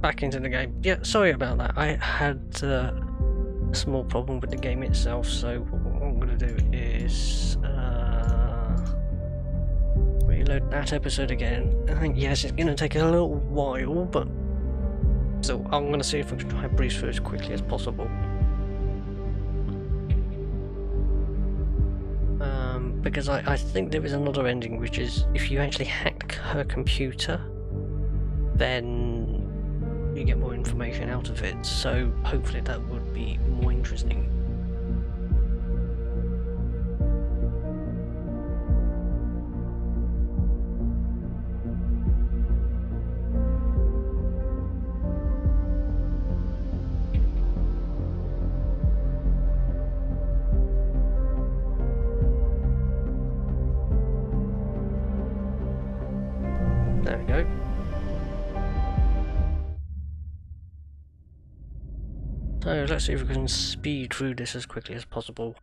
S1: Back into the game. Yeah, sorry about that. I had a small problem with the game itself, so what I'm going to do is reload that episode again. I think, yes, it's going to take a little while, but so I'm going to see if I can try and breeze through as quickly as possible. Because I think there is another ending, which is if you actually hack her computer, then you get more information out of it, so hopefully that would be more interesting. There we go. So let's see if we can speed through this as quickly as possible.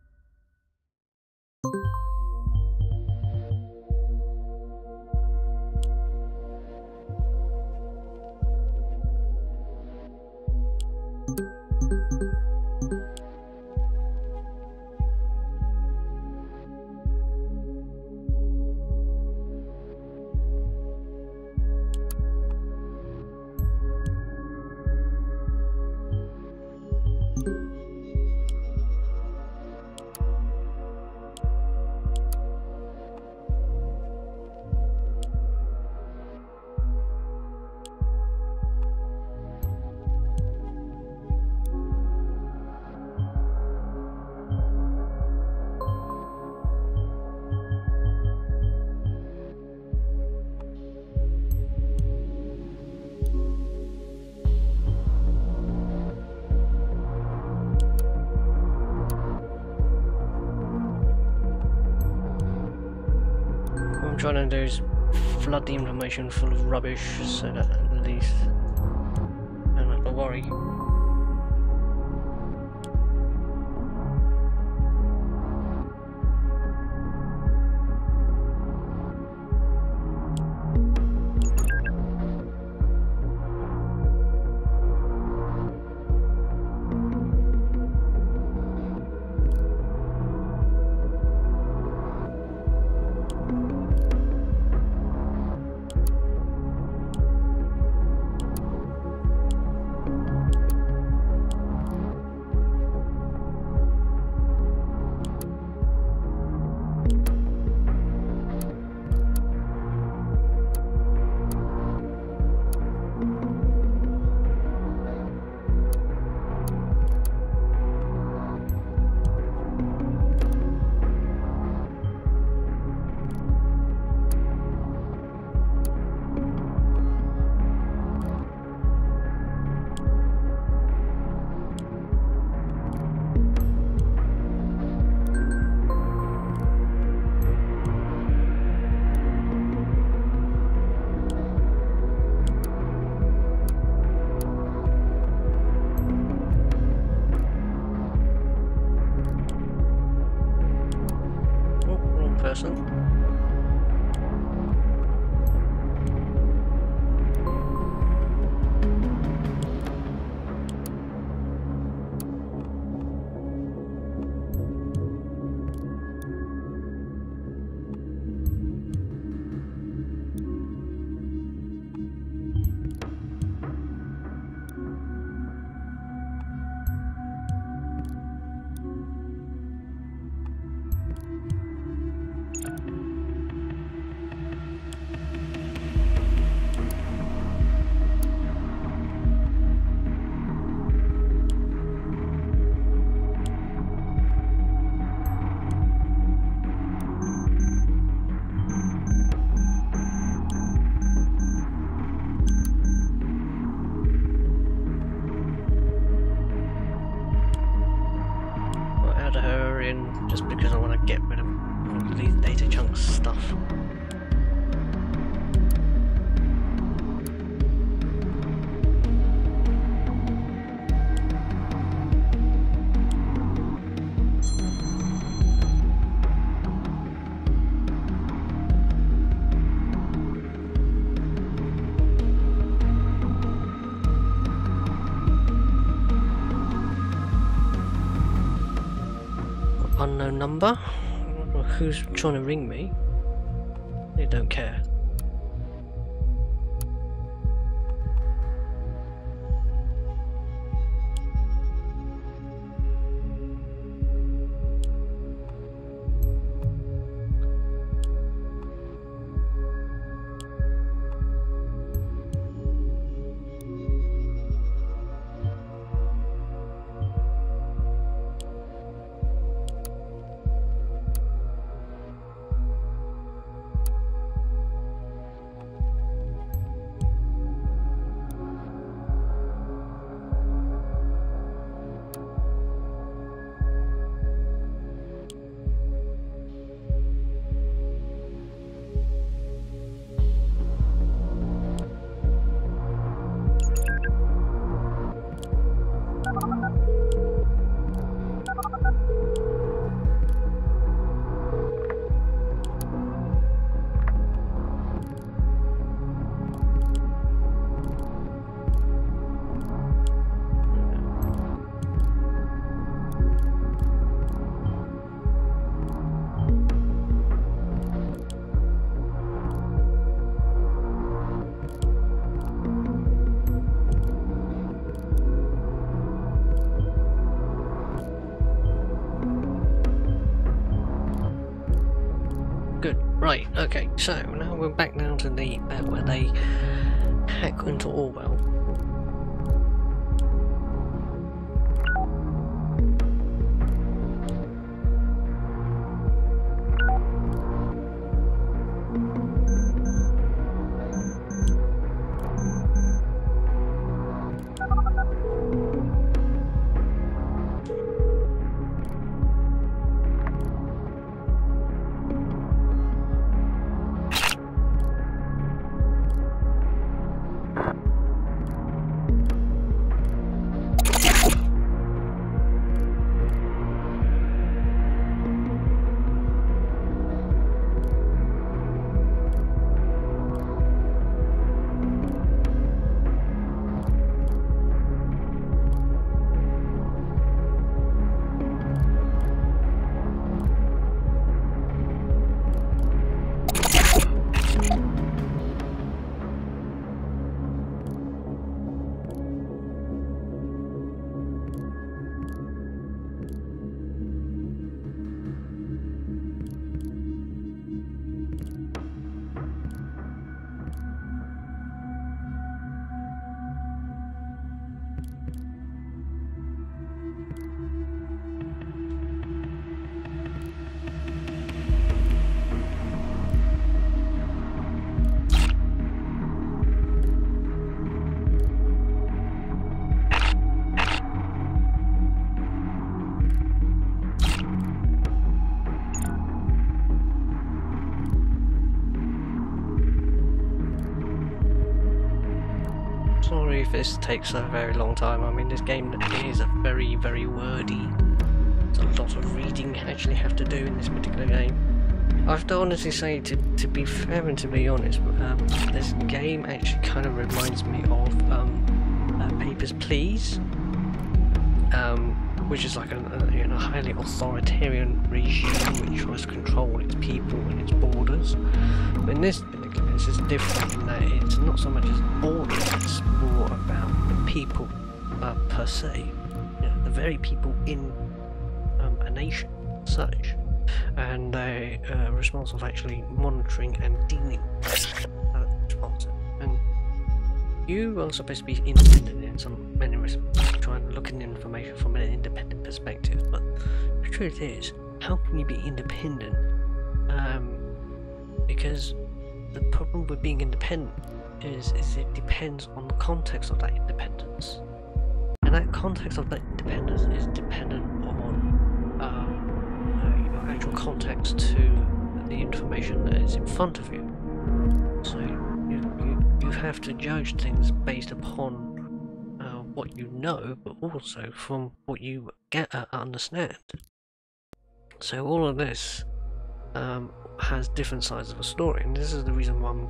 S1: What I'm trying to do is flood the information full of rubbish so that at least I don't have to worry. Person. Just because I want to get rid of all of these data chunks stuff. Unknown number. Who's trying to ring me? They don't care. Right, okay, so now we're back down to the bit where they hack into Orwell. Sorry if this takes a very long time. I mean, this game is a very, very wordy. There's a lot of reading I actually have to do in this particular game. I have to honestly say, to be fair and to be honest, this game actually kind of reminds me of Papers, Please, which is like a highly authoritarian regime which tries to control its people and its borders. But in this particular case, it's different in that it's not so much as borders, it's more about the people per se, the very people in a nation as such, and they are responsible for actually monitoring and dealing with responses. And you are supposed to be independent in some many respects, trying to look at information from an independent perspective, but the truth is, how can you be independent? Because the problem with being independent is it depends on the context of that independence, and that context of that independence is dependent on your actual context to the information that is in front of you. So you have to judge things based upon what you know, but also from what you understand. So all of this has different sides of a story, and this is the reason why I'm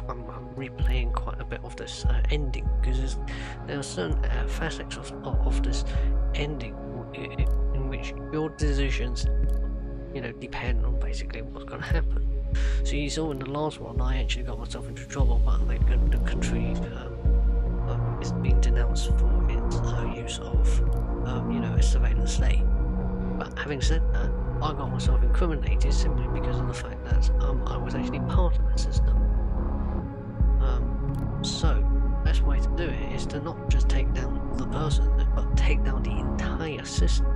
S1: replaying quite a bit of this ending, because there are certain facets of this ending in which your decisions, depend on basically what's going to happen. So you saw in the last one, I actually got myself into trouble, but the country is being denounced for its use of, a surveillance state. But having said that, I got myself incriminated simply because of the fact that I was actually part of that system. So, the best way to do it is to not just take down the person, but take down the entire system.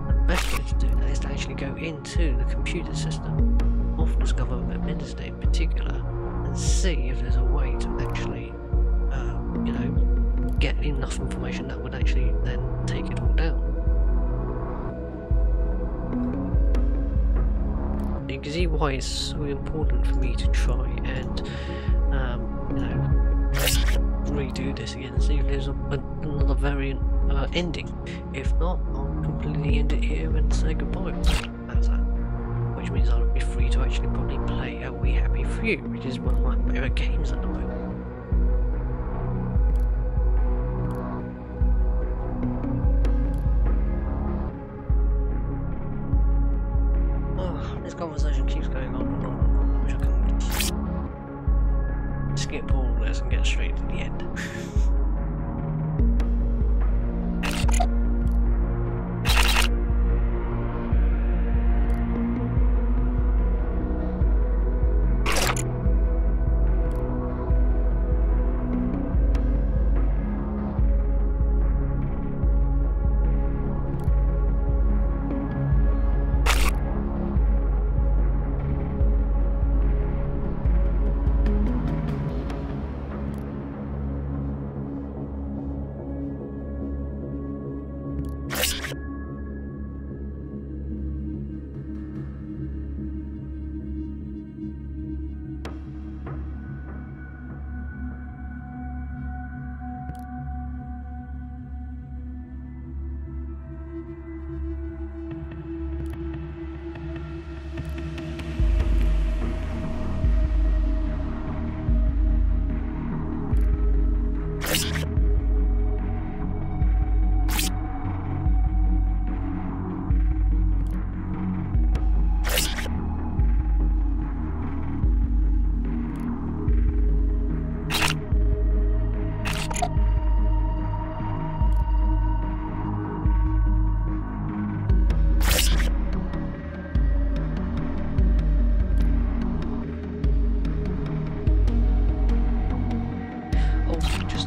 S1: The best way to do that is to actually go into the computer system of this government ministry in particular, and see if there's a way to actually, get enough information that would actually then take it all down. You can see why it's so important for me to try and, redo this again and see if there's another variant ending. If not, I'll completely end it here and say goodbye. That's that. Which means I'll be free to actually probably play a We Happy Few, which is one of my favourite games at the moment. This conversation keeps going on and on and on. I wish I could skip all this and get straight to the end.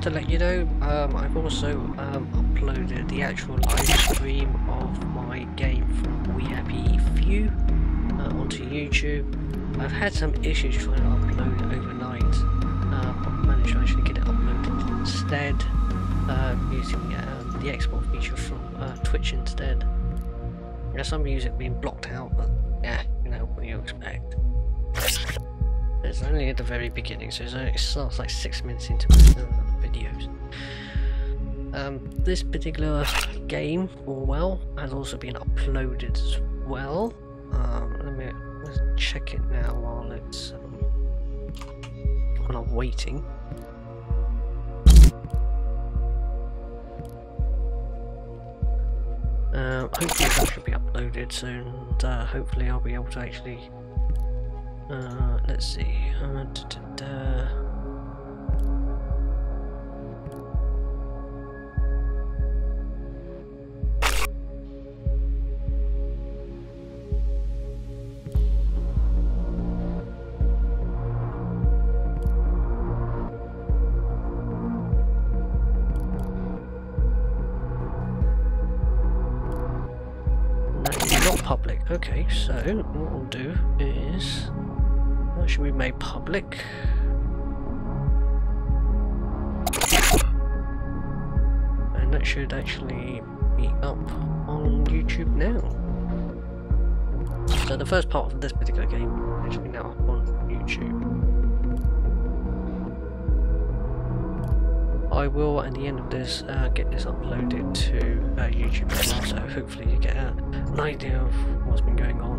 S1: to let you know, I've also uploaded the actual live stream of my game from We Happy Few onto YouTube. I've had some issues trying to upload it overnight. I've managed to actually get it uploaded instead, using the export feature from Twitch instead. There's some music being blocked out, but yeah, you know, what do you expect? It's only at the very beginning, so it starts like 6 minutes into the videos. This particular game, Orwell, has also been uploaded as well. Let's check it now while it's while I'm waiting. Hopefully that should be uploaded soon, and hopefully I'll be able to actually let's see. Not public. Okay, so what we'll do is that should be made public. And that should actually be up on YouTube now. So the first part of this particular game is actually now up on YouTube. I will, at the end of this, get this uploaded to YouTube as well, so hopefully you get an idea of what's been going on.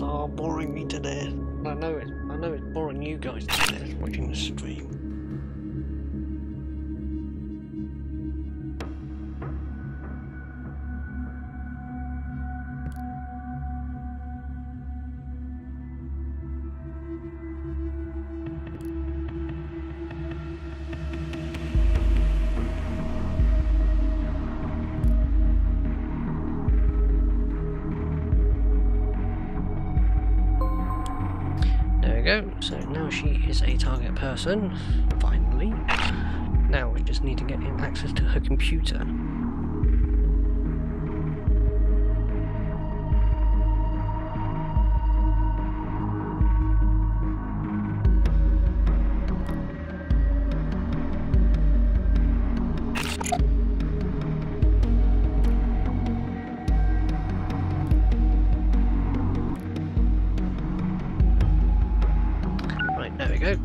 S1: Are boring me to death. I know it's boring you guys to death watching the stream. So now she is a target person, finally. Now we just need to get in access to her computer. There we go.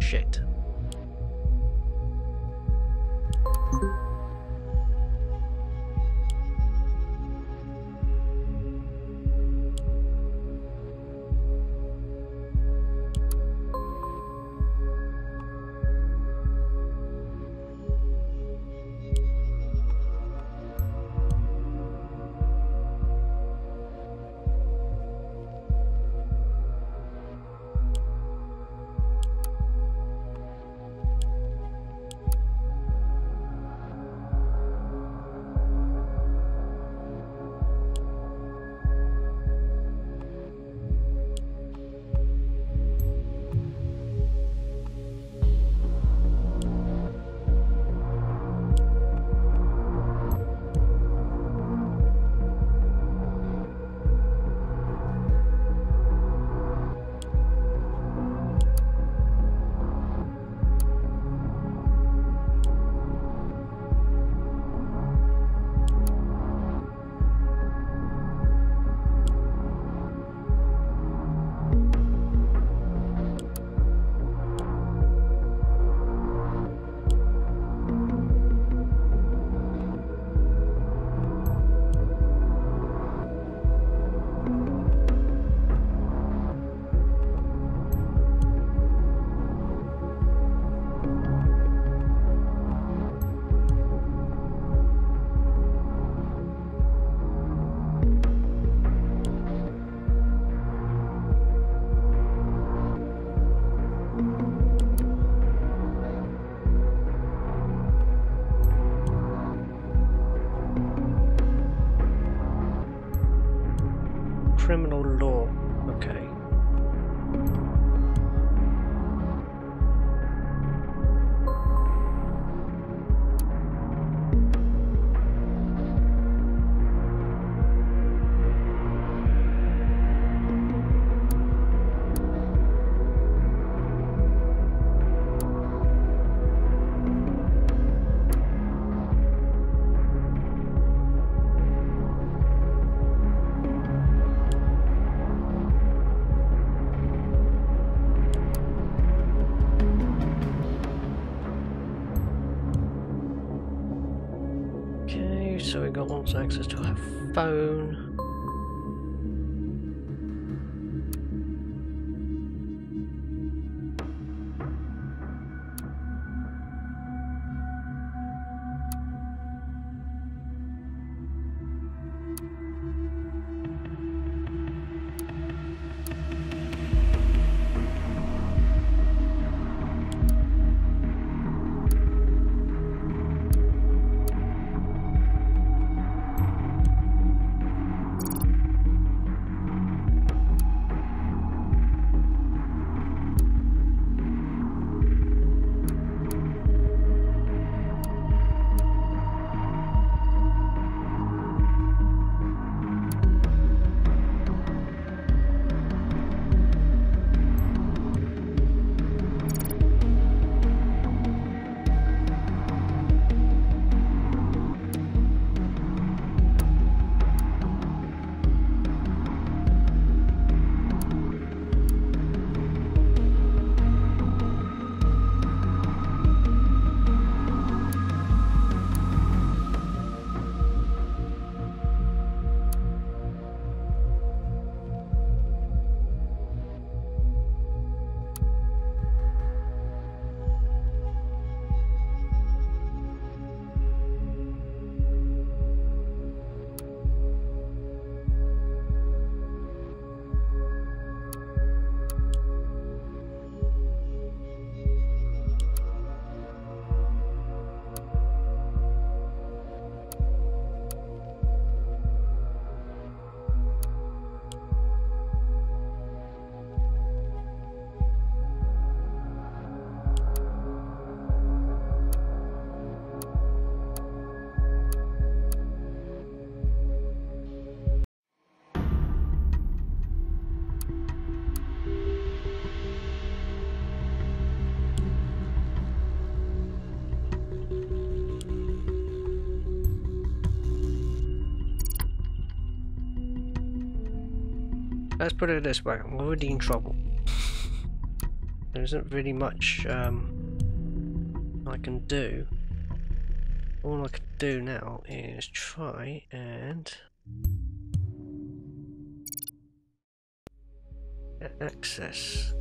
S1: Shit. criminal law. Okay. So we got wants access to her phone. Let's put it this way, I'm already in trouble. There isn't really much I can do. All I can do now is try and get access.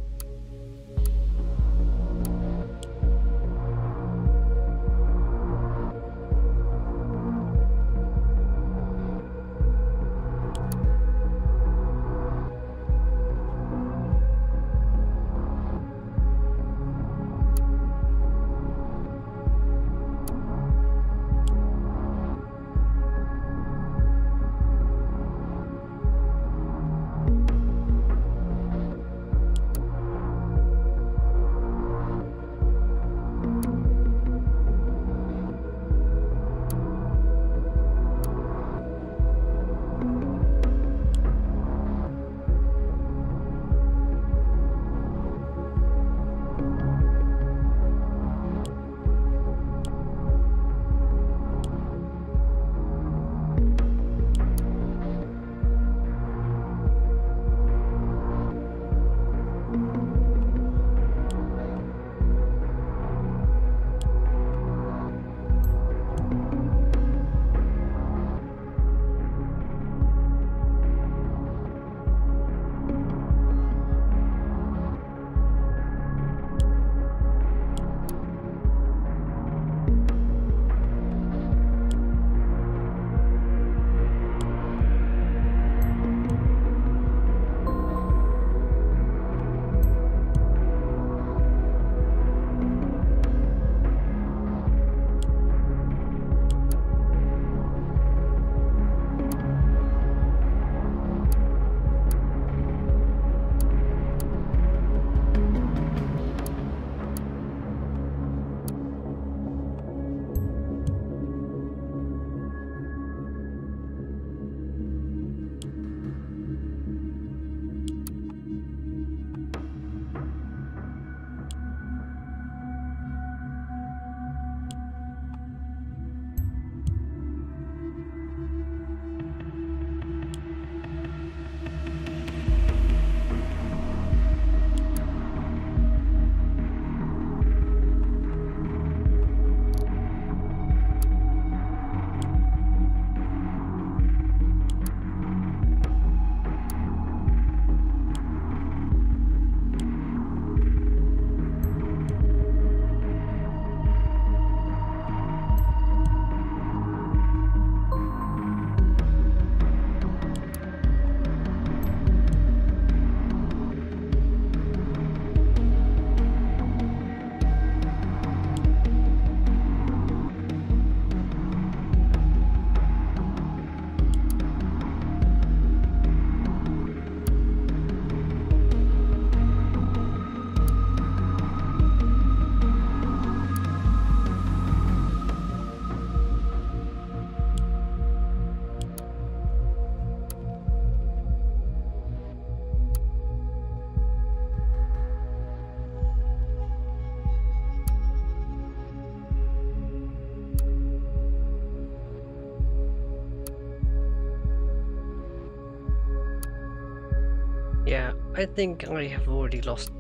S1: Yeah, I think I have already lost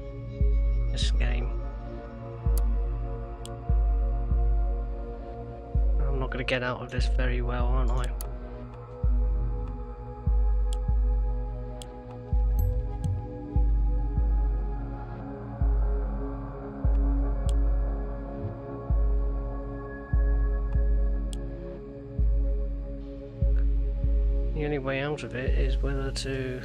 S1: this game. I'm not going to get out of this very well, aren't I? The only way out of it is whether to...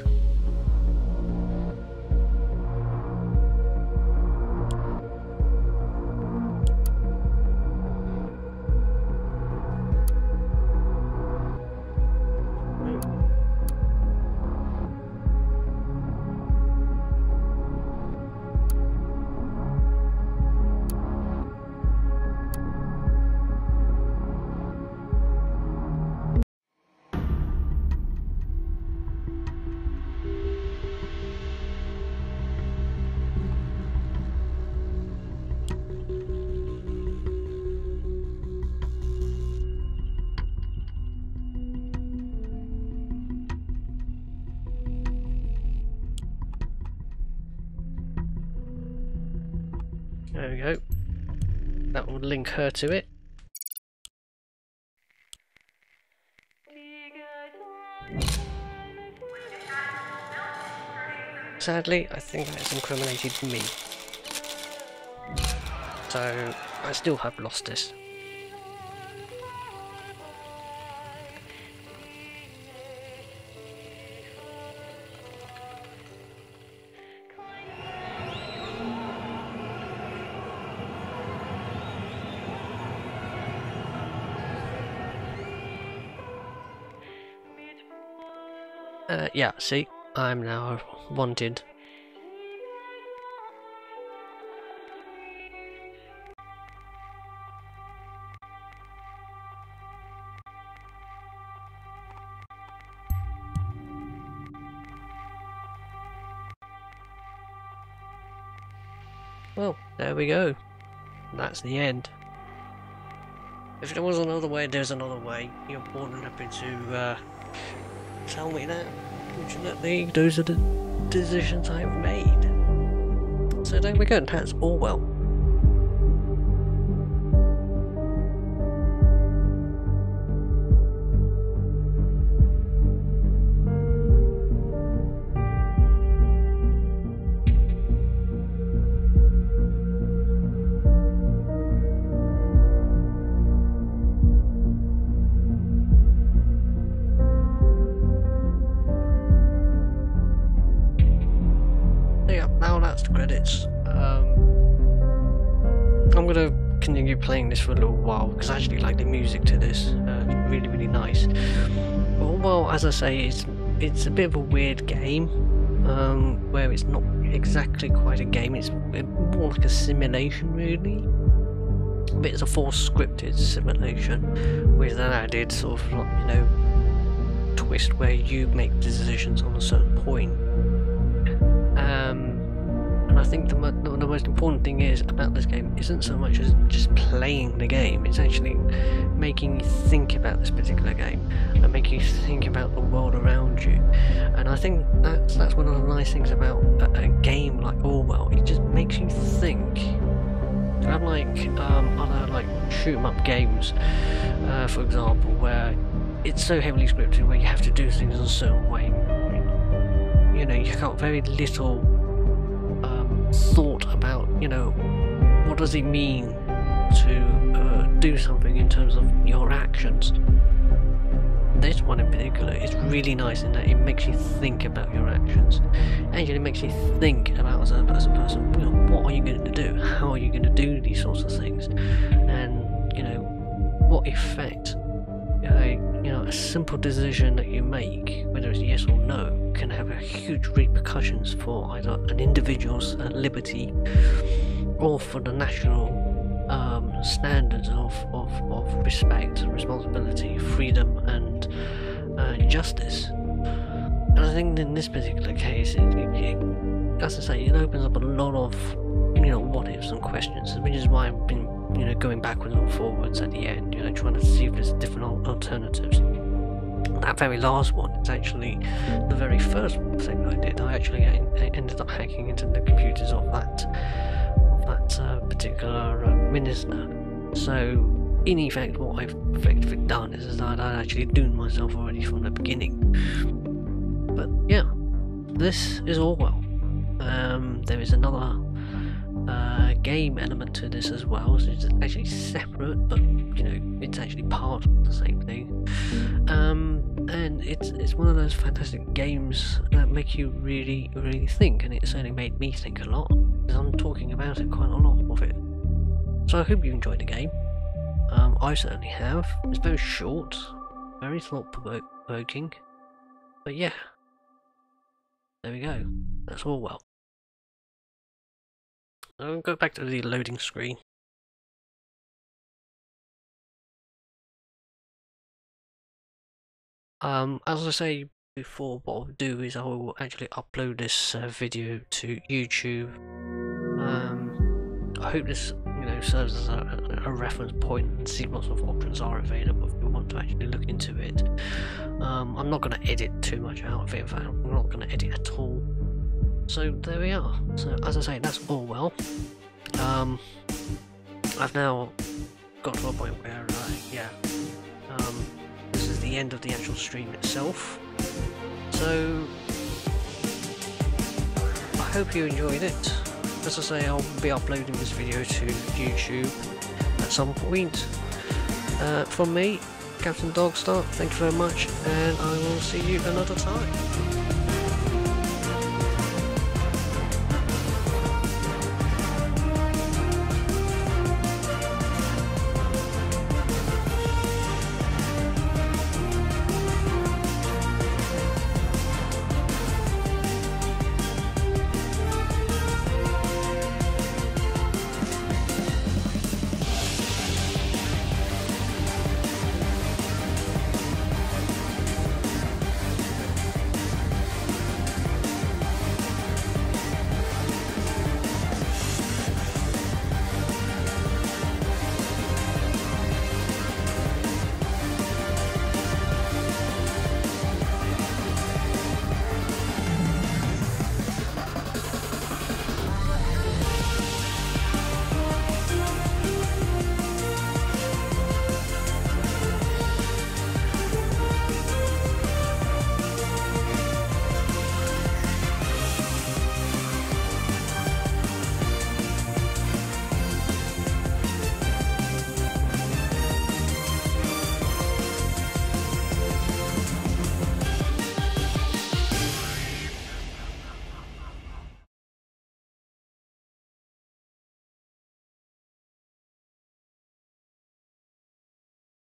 S1: There we go. That will link her to it. Sadly, I think that's incriminated me. So, I still have lost this. Yeah, see, I'm now wanted. Well, there we go. That's the end. If there was another way, there's another way. You're more than happy to tell me that. Fortunately, those are the decisions I've made. So there we go, that's all well. Credits. I'm gonna continue playing this for a little while because I actually like the music to this. It's really nice. But well, as I say, it's a bit of a weird game where it's not exactly quite a game. It's more like a simulation, really. But it's a full scripted simulation with an added sort of, like, you know, twist where you make decisions on a certain point. And I think the most important thing is about this game isn't so much as just playing the game, it's actually making you think about this particular game and making you think about the world around you. And I think that's one of the nice things about a game like Orwell. It just makes you think. Unlike other like shoot 'em up games, for example, where it's so heavily scripted where you have to do things in a certain way. You know, you've got very little thought about, you know, what does it mean to do something in terms of your actions. This one in particular is really nice in that it makes you think about your actions. Actually, it makes you think about as a person, you know, what are you going to do? How are you going to do these sorts of things? And, you know, what effect, you know, a simple decision that you make, whether it's yes or no, can have a huge repercussions for either an individual's liberty or for the national standards of respect, responsibility, freedom and justice. And I think in this particular case, as I say, it opens up a lot of, you know, what ifs and questions, which is why I've been, you know, going backwards and forwards at the end, you know, trying to see if there's different alternatives. that very last one is actually the very first thing I did. I actually ended up hacking into the computers of that particular minister. So in effect, what I've effectively done is that I'd actually doomed myself already from the beginning. But yeah, this is Orwell. There is another game element to this as well, so it's actually separate, but you know, it's actually part of the same thing. And it's one of those fantastic games that make you really think, and it certainly made me think a lot, because I'm talking about it quite a lot of it. So I hope you enjoyed the game. I certainly have. It's very short, very thought-provoking, but yeah, there we go. That's Orwell. I'll go back to the loading screen. As I say before, what I'll do is I will actually upload this video to YouTube. I hope this, you know, serves as a reference point and see what sort of options are available if you want to actually look into it. I'm not going to edit too much out of it. In fact, I'm not going to edit at all. So there we are. So as I say, that's Orwell. I've now got to a point where, this is the end of the actual stream itself. So I hope you enjoyed it. As I say, I'll be uploading this video to YouTube at some point. From me, Captain Dogstar, thank you very much, and I will see you another time.